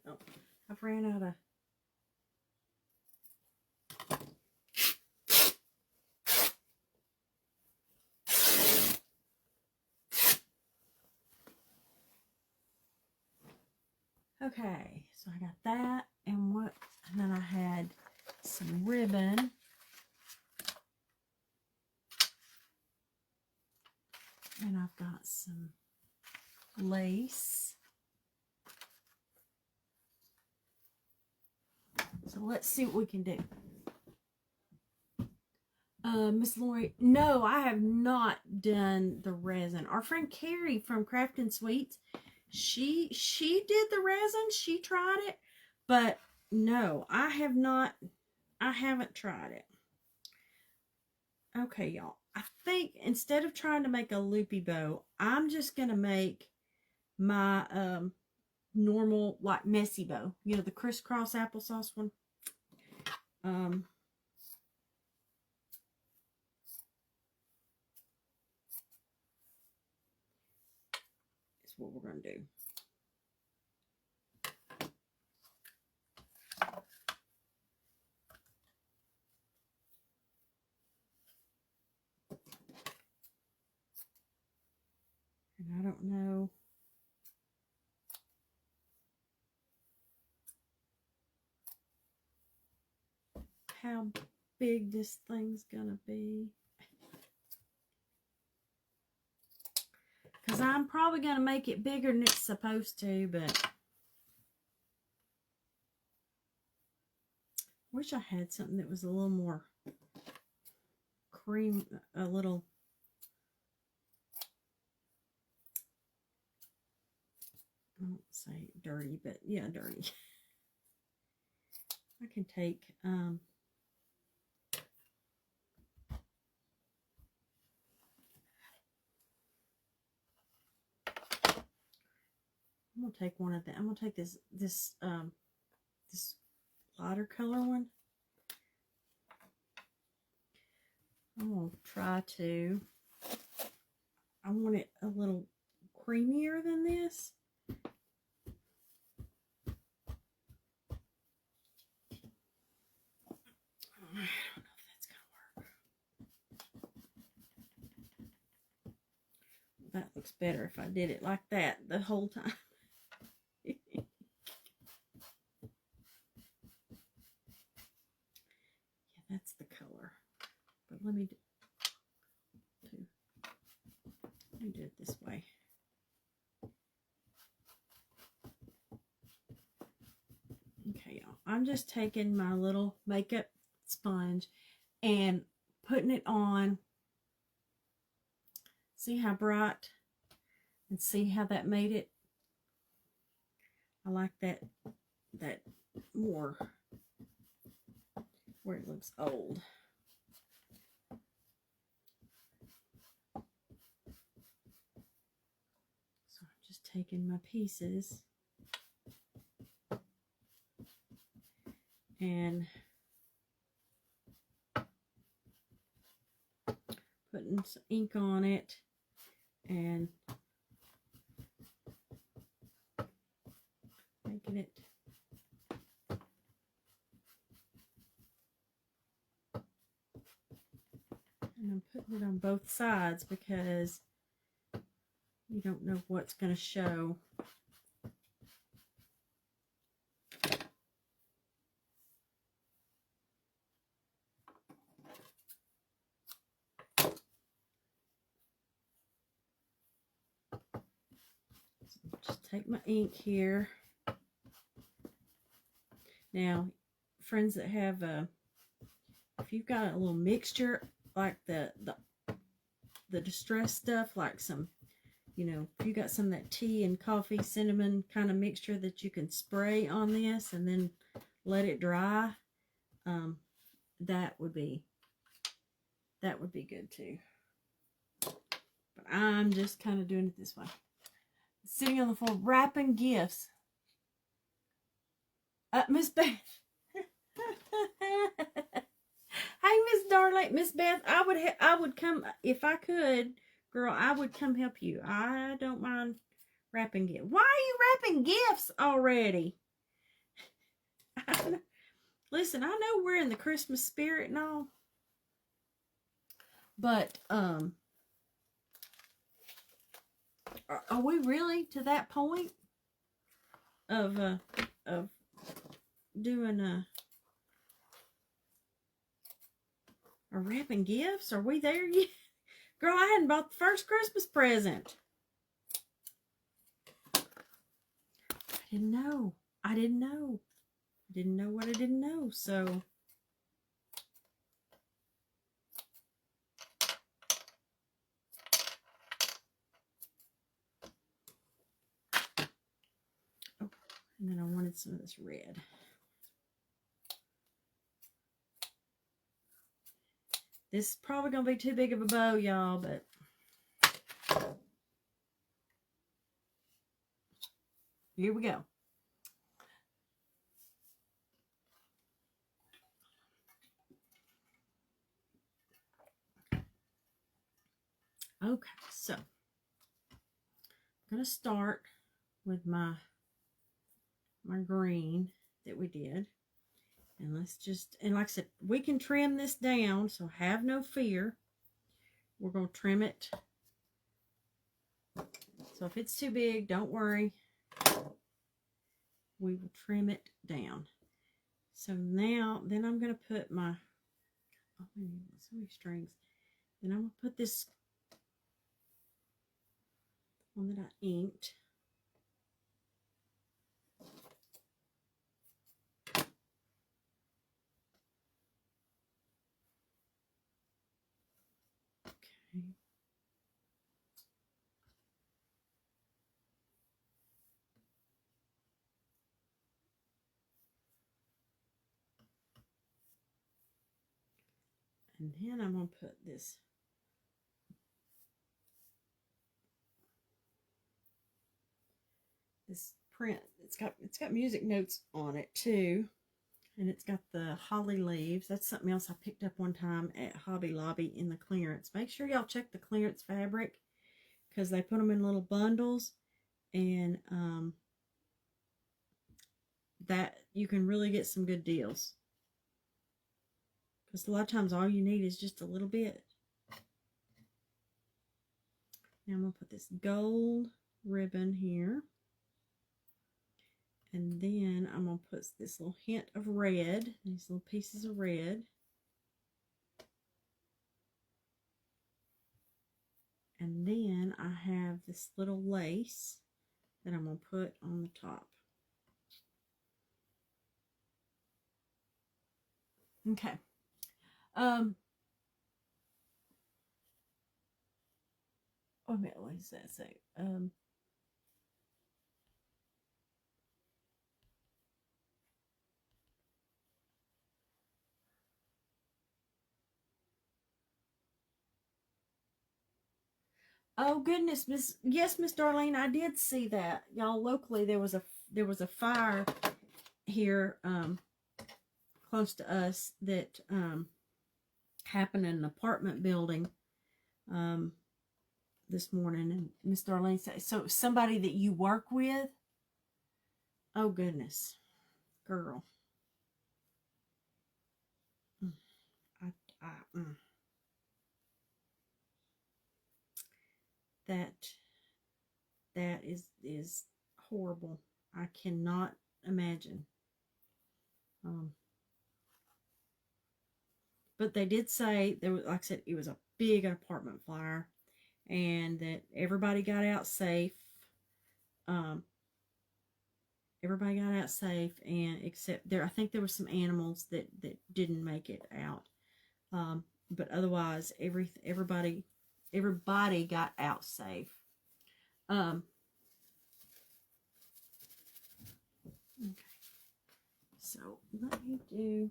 A: no, I've ran out of, okay, so I got that, and then I had some ribbon. And I've got some lace. So let's see what we can do. Miss Lori, no, I have not done the resin. Our friend Carrie from Craftin' Sweets, she did the resin. She tried it, but no, I have not I haven't tried it. Okay, y'all. I think instead of trying to make a loopy bow, I'm just going to make my normal, like, messy bow. You know, the crisscross applesauce one. Is what we're going to do. And I don't know how big this thing's gonna be, because I'm probably gonna make it bigger than it's supposed to, but wish I had something that was a little more cream, a little, I won't say dirty, but yeah, dirty. I can take I'm gonna take one of them. I'm gonna take this lighter color one. I'm gonna try to. I want it a little creamier than this. I don't know if that's gonna work. That looks better if I did it like that the whole time. Yeah, that's the color. But let me do it this way. Okay, y'all. I'm just taking my little makeup sponge and putting it on. See how bright? And see how that made it? I like that more where it looks old. So I'm just taking my pieces and putting some ink on it and making it and I'm putting it on both sides because you don't know what's going to show. So just take my ink here. Now, friends that have if you've got a little mixture like the distressed stuff, like some, you know, if you got some of that tea and coffee cinnamon kind of mixture that you can spray on this and then let it dry, that would be good too. But I'm just kind of doing it this way. Sitting on the floor wrapping gifts. Miss Beth. Hey, Miss Darling, Miss Beth, I would come if I could, girl. I would come help you. I don't mind wrapping gifts. Why are you wrapping gifts already? Listen, I know we're in the Christmas spirit and all, but are we really to that point of doing or wrapping gifts? Are we there yet? Girl, I hadn't bought the first Christmas present. I didn't know. I didn't know. I didn't know what I didn't know, so. Oh, and then I wanted some of this red. This is probably going to be too big of a bow, y'all, but here we go. Okay, so I'm going to start with my green that we did. And let's just, and like I said, we can trim this down, so have no fear. We're going to trim it. So if it's too big, don't worry. We will trim it down. So now, then I'm going to put my, oh, so many strings. Then I'm going to put this one that I inked. Okay. And then I'm going to put this print. It's got music notes on it too. And it's got the holly leaves. That's something else I picked up one time at Hobby Lobby in the clearance. Make sure y'all check the clearance fabric because they put them in little bundles, and that you can really get some good deals. Because a lot of times all you need is just a little bit. Now I'm going to put this gold ribbon here. And then I'm going to put this little hint of red, these little pieces of red. And then I have this little lace that I'm going to put on the top. Okay. Oh, what does that say? Oh goodness, Miss Darlene, I did see that. Y'all, locally there was a fire here close to us that happened in an apartment building this morning, and Miss Darlene said, so somebody that you work with? Oh goodness, girl. That is horrible. I cannot imagine. But they did say there was, like I said, it was a big apartment fire, and that everybody got out safe. Everybody got out safe, and except there, I think there were some animals that didn't make it out. But otherwise, everybody got out safe. Okay. So let me do.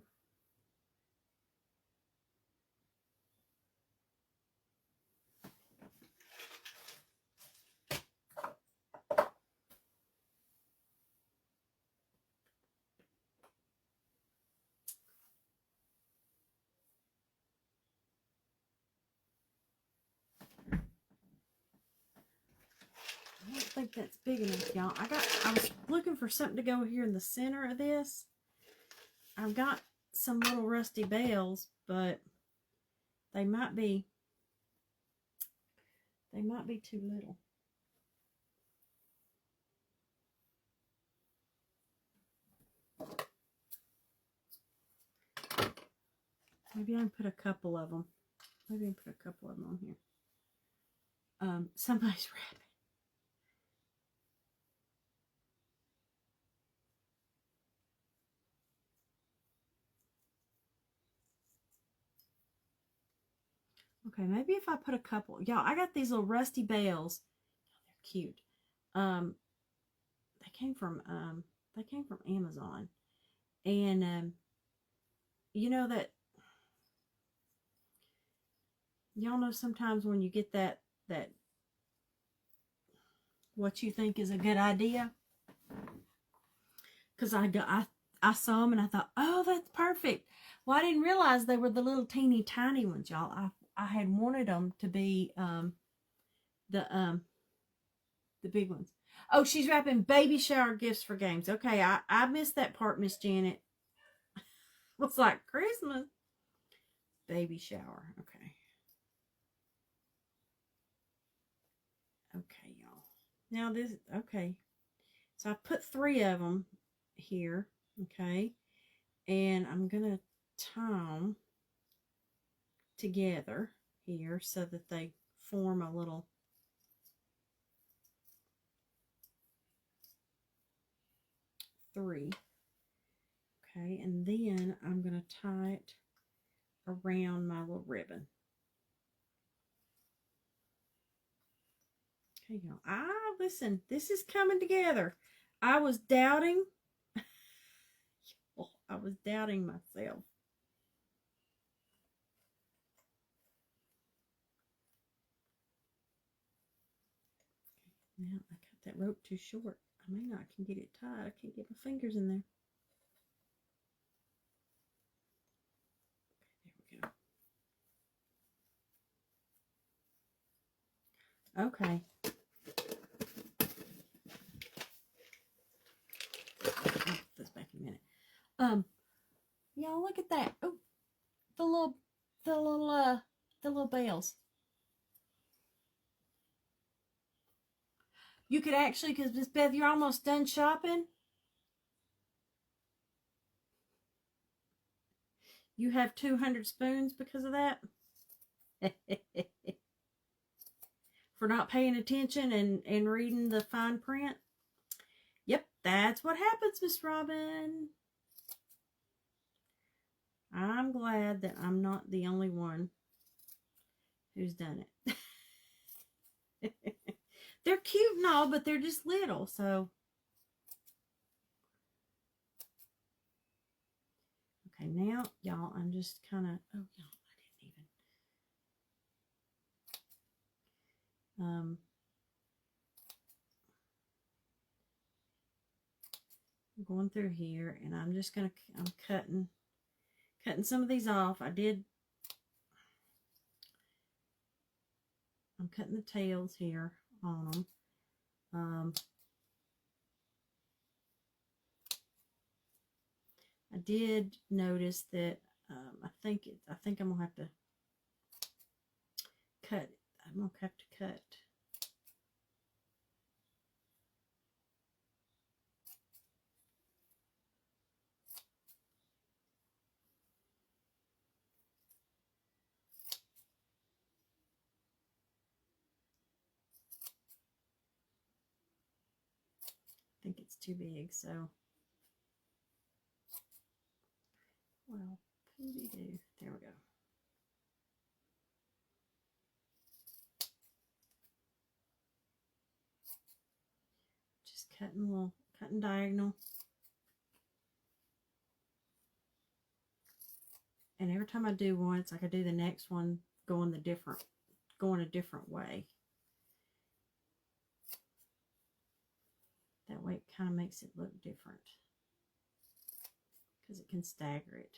A: I don't think that's big enough, y'all. I was looking for something to go here in the center of this. I've got some little rusty bells, but they might be too little. Maybe I can put a couple of them. Maybe I can put a couple of them on here. Somebody's wrapping. Okay, maybe if I put a couple. Y'all, I got these little rusty bells. They're cute. They came from Amazon. And you know that y'all know sometimes when you get that what you think is a good idea, because I saw them and I thought, oh, that's perfect. Well, I didn't realize they were the little teeny tiny ones, y'all. I had wanted them to be the big ones. Oh, she's wrapping baby shower gifts for games. Okay, I missed that part, Miss Janet. Looks like Christmas. Baby shower. Okay. Okay, y'all. Now this, okay. So I put 3 of them here, okay? And I'm going to tie them together here so that they form a little three. Okay, and then I'm going to tie it around my little ribbon. Okay, y'all. Listen, this is coming together. I was doubting. I was doubting myself. Now I cut that rope too short. I may not can get it tied. I can't get my fingers in there. Okay, there we go. Okay. I'll put this back in a minute. Y'all look at that. Oh, the little bells. You could actually, because Miss Beth, you're almost done shopping. You have 200 spoons because of that. For not paying attention and reading the fine print. Yep, that's what happens, Miss Robin. I'm glad that I'm not the only one who's done it. They're cute and all, but they're just little, so. Okay, now, y'all, I'm just kind of, oh, y'all, I didn't even. I'm going through here, and I'm just going to, I'm cutting some of these off. I'm cutting the tails here on them. I did notice that I think I'm gonna have to cut. I'm gonna have to cut. I think it's too big, so. Well, pooty-doo. There we go. Just cutting diagonal. And every time I do one, it's like I do the next one going a different way. That way it kind of makes it look different. Because it can stagger it.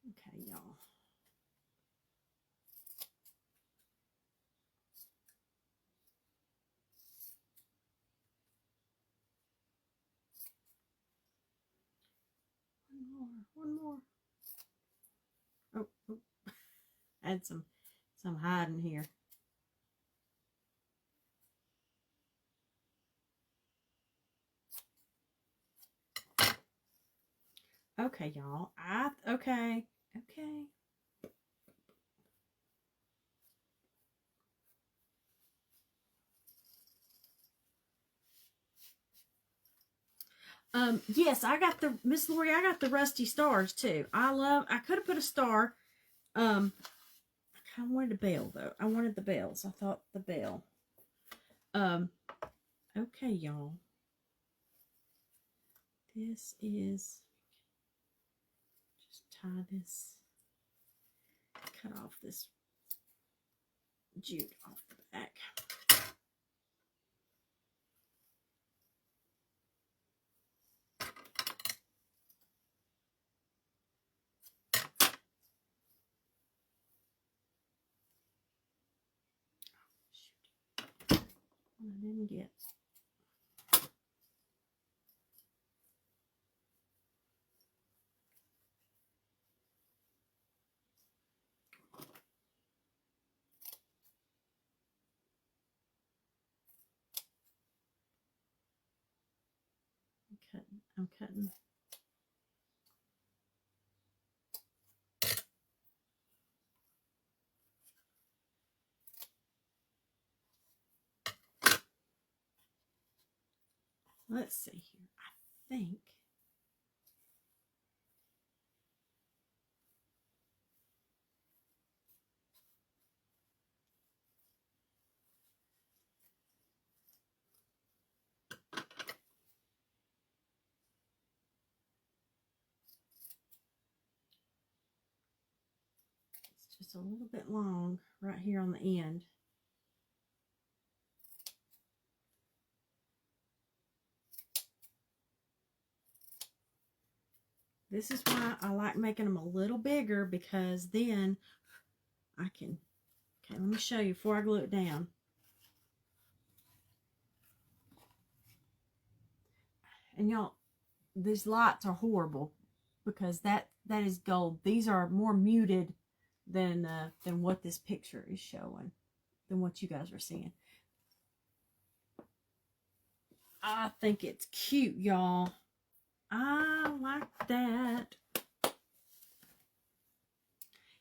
A: Okay, y'all. One more. Oh. Add some hiding here. Okay, y'all. Okay. Yes, I got the Miss Lori. I got the rusty stars too. I could have put a star. I kind of wanted a bell though. I wanted the bells. I thought the bell. Okay, y'all. This is tie this, cut off this jute off the back. I didn't get. I'm cutting. Let's see here. I think it's just a little bit long right here on the end. This is why I like making them a little bigger, because then I can, okay, let me show you before I glue it down. And y'all, these lights are horrible because that is gold. These are more muted than what this picture is showing, than what you guys are seeing. I think it's cute, y'all. I like that.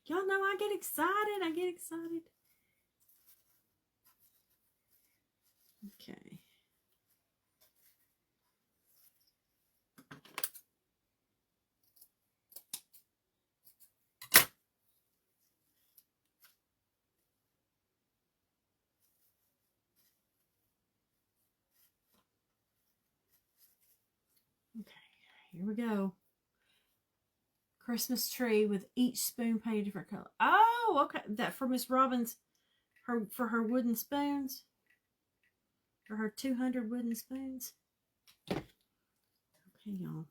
A: Y'all know I get excited. I get excited. Okay. Okay, here we go. Christmas tree with each spoon painted different color. Oh, okay. That for Miss Robbins, for her wooden spoons. For her 200 wooden spoons. Okay, y'all.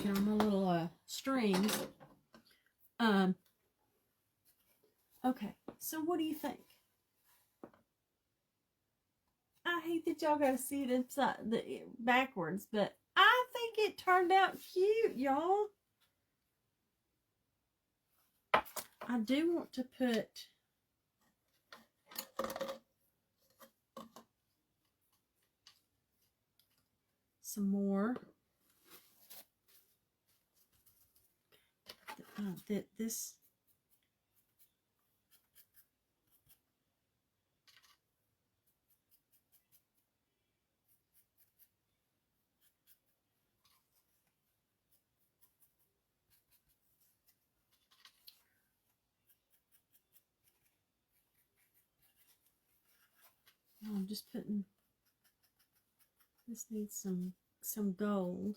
A: Here are my little strings. Okay, so what do you think? I hate that y'all gotta see it backwards, but I think it turned out cute, y'all. I do want to put some more. This. I'm just putting, this needs some gold.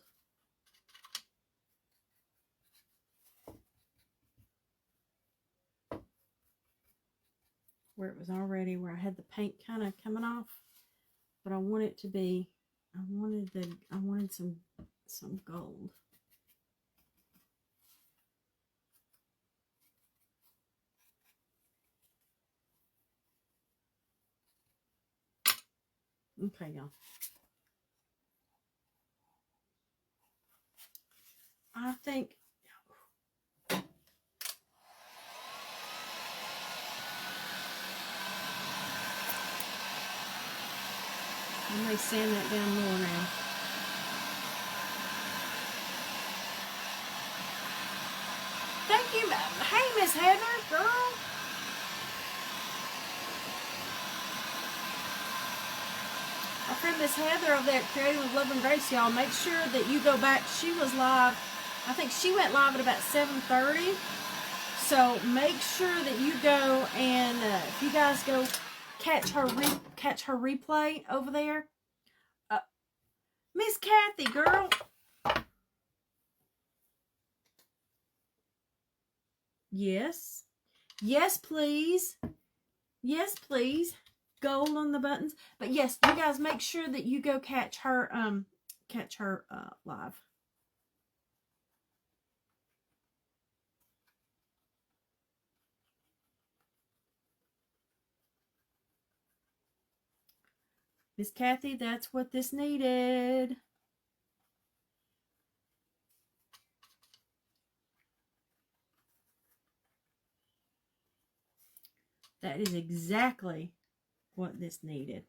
A: Where it was already, where I had the paint kind of coming off. But I want it to be, I wanted some gold. Okay, y'all. I think I may sand that down more now. Thank you. Hey, Miss Heather, girl. friend Miss Heather over there at Creating with Love and Grace, y'all. Make sure that you go back. She was live. I think she went live at about 7:30. So make sure that you go and if you guys go catch her replay over there. Miss Kathy, girl. Yes. Yes, please. Yes, please. Gold on the buttons. But yes, you guys make sure that you go catch her live. Miss Kathy, that's what this needed. That is exactly what this needed.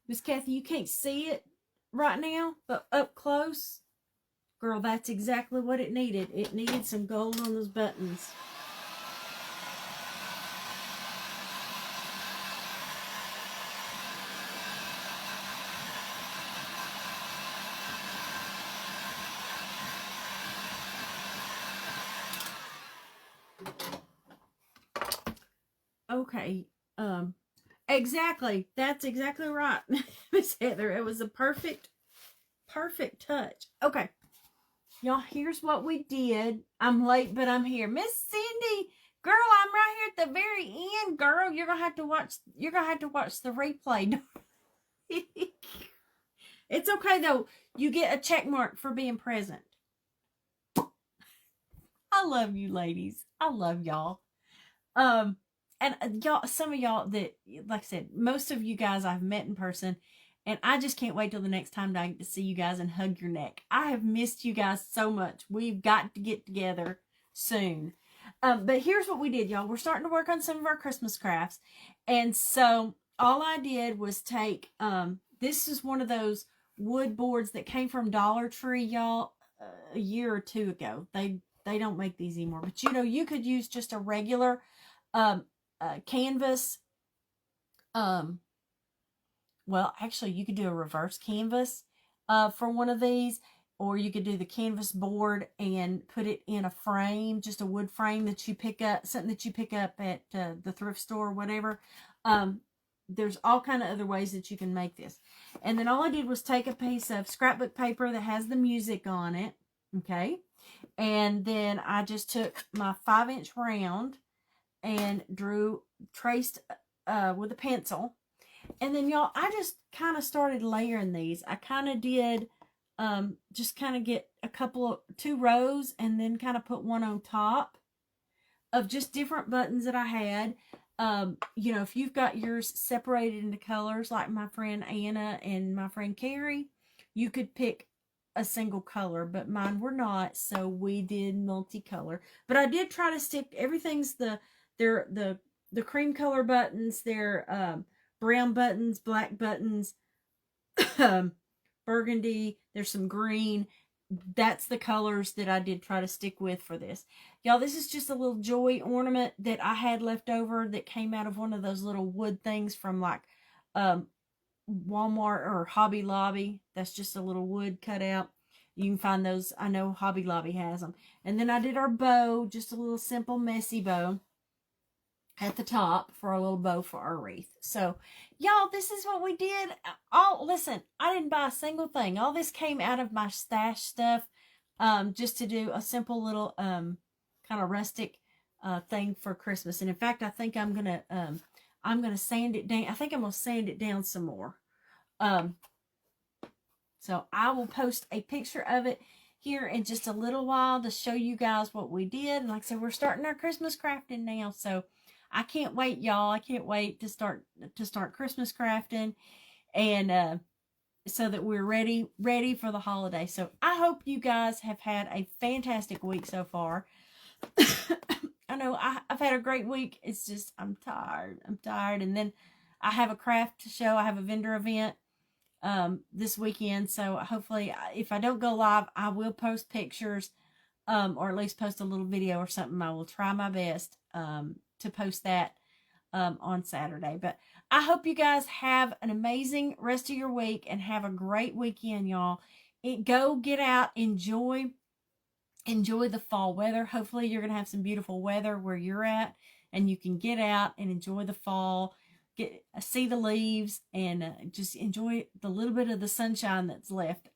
A: Miss Kathy, you can't see it right now, but up close, girl, that's exactly what it needed. It needed some gold on those buttons. Okay, exactly. That's exactly right, Miss Heather. It was a perfect touch. Okay, y'all, here's what we did. I'm late, but I'm here. Miss Cindy, girl, I'm right here at the very end, girl. You're gonna have to watch the replay. It's okay though. You get a check mark for being present. I love you, ladies. I love y'all. And y'all, some of y'all that, like I said, most of you guys I've met in person, and I just can't wait till the next time I get to see you guys and hug your neck. I have missed you guys so much. We've got to get together soon. But here's what we did, y'all. We're starting to work on some of our Christmas crafts. And so all I did was take, this is one of those wood boards that came from Dollar Tree, y'all, a year or two ago. They don't make these anymore. But, you know, you could use just a regular canvas. Well, actually, you could do a reverse canvas for one of these, or you could do the canvas board and put it in a frame, just a wood frame that you pick up, something that you pick up at the thrift store or whatever. There's all kind of other ways that you can make this. And then all I did was take a piece of scrapbook paper that has the music on it, okay? And then I just took my 5-inch round and traced with a pencil. And then, y'all, I just kind of started layering these. I kind of did just kind of get two rows and then kind of put one on top of just different buttons that I had. You know, if you've got yours separated into colors like my friend Anna and my friend Carrie, you could pick a single color, but mine were not, so we did multicolor. But I did try to stick everything's the cream color buttons, they're brown buttons, black buttons, burgundy, there's some green. That's the colors that I did try to stick with for this. Y'all, this is just a little joy ornament that I had left over that came out of one of those little wood things from like Walmart or Hobby Lobby. That's just a little wood cut out. You can find those. I know Hobby Lobby has them. And then I did our bow, just a little simple messy bow at the top for a little bow for our wreath. So, y'all, this is what we did. Listen, I didn't buy a single thing. All this came out of my stash stuff, just to do a simple little kind of rustic thing for Christmas. And in fact, I think I'm gonna sand it down. I think I'm gonna sand it down some more. So I will post a picture of it here in just a little while to show you guys what we did. And like I said, we're starting our Christmas crafting now, so I can't wait, y'all. I can't wait to start Christmas crafting, and so that we're ready for the holiday. So I hope you guys have had a fantastic week so far. I know I've had a great week. It's just I'm tired. And then I have a craft to show. I have a vendor event this weekend. So hopefully, if I don't go live, I will post pictures, or at least post a little video or something. I will try my best to post that on Saturday. But I hope you guys have an amazing rest of your week and have a great weekend, y'all. Go get out, enjoy the fall weather. Hopefully you're going to have some beautiful weather where you're at, and you can get out and enjoy the fall, see the leaves, and just enjoy the little bit of the sunshine that's left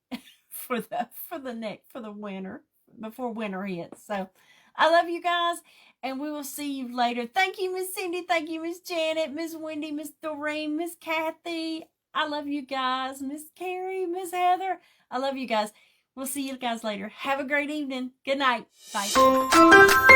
A: for the winter, before winter hits. So I love you guys, and we will see you later. Thank you, Miss Cindy. Thank you, Miss Janet, Miss Wendy, Miss Doreen, Miss Kathy. I love you guys. Miss Carrie, Miss Heather. I love you guys. We'll see you guys later. Have a great evening. Good night. Bye.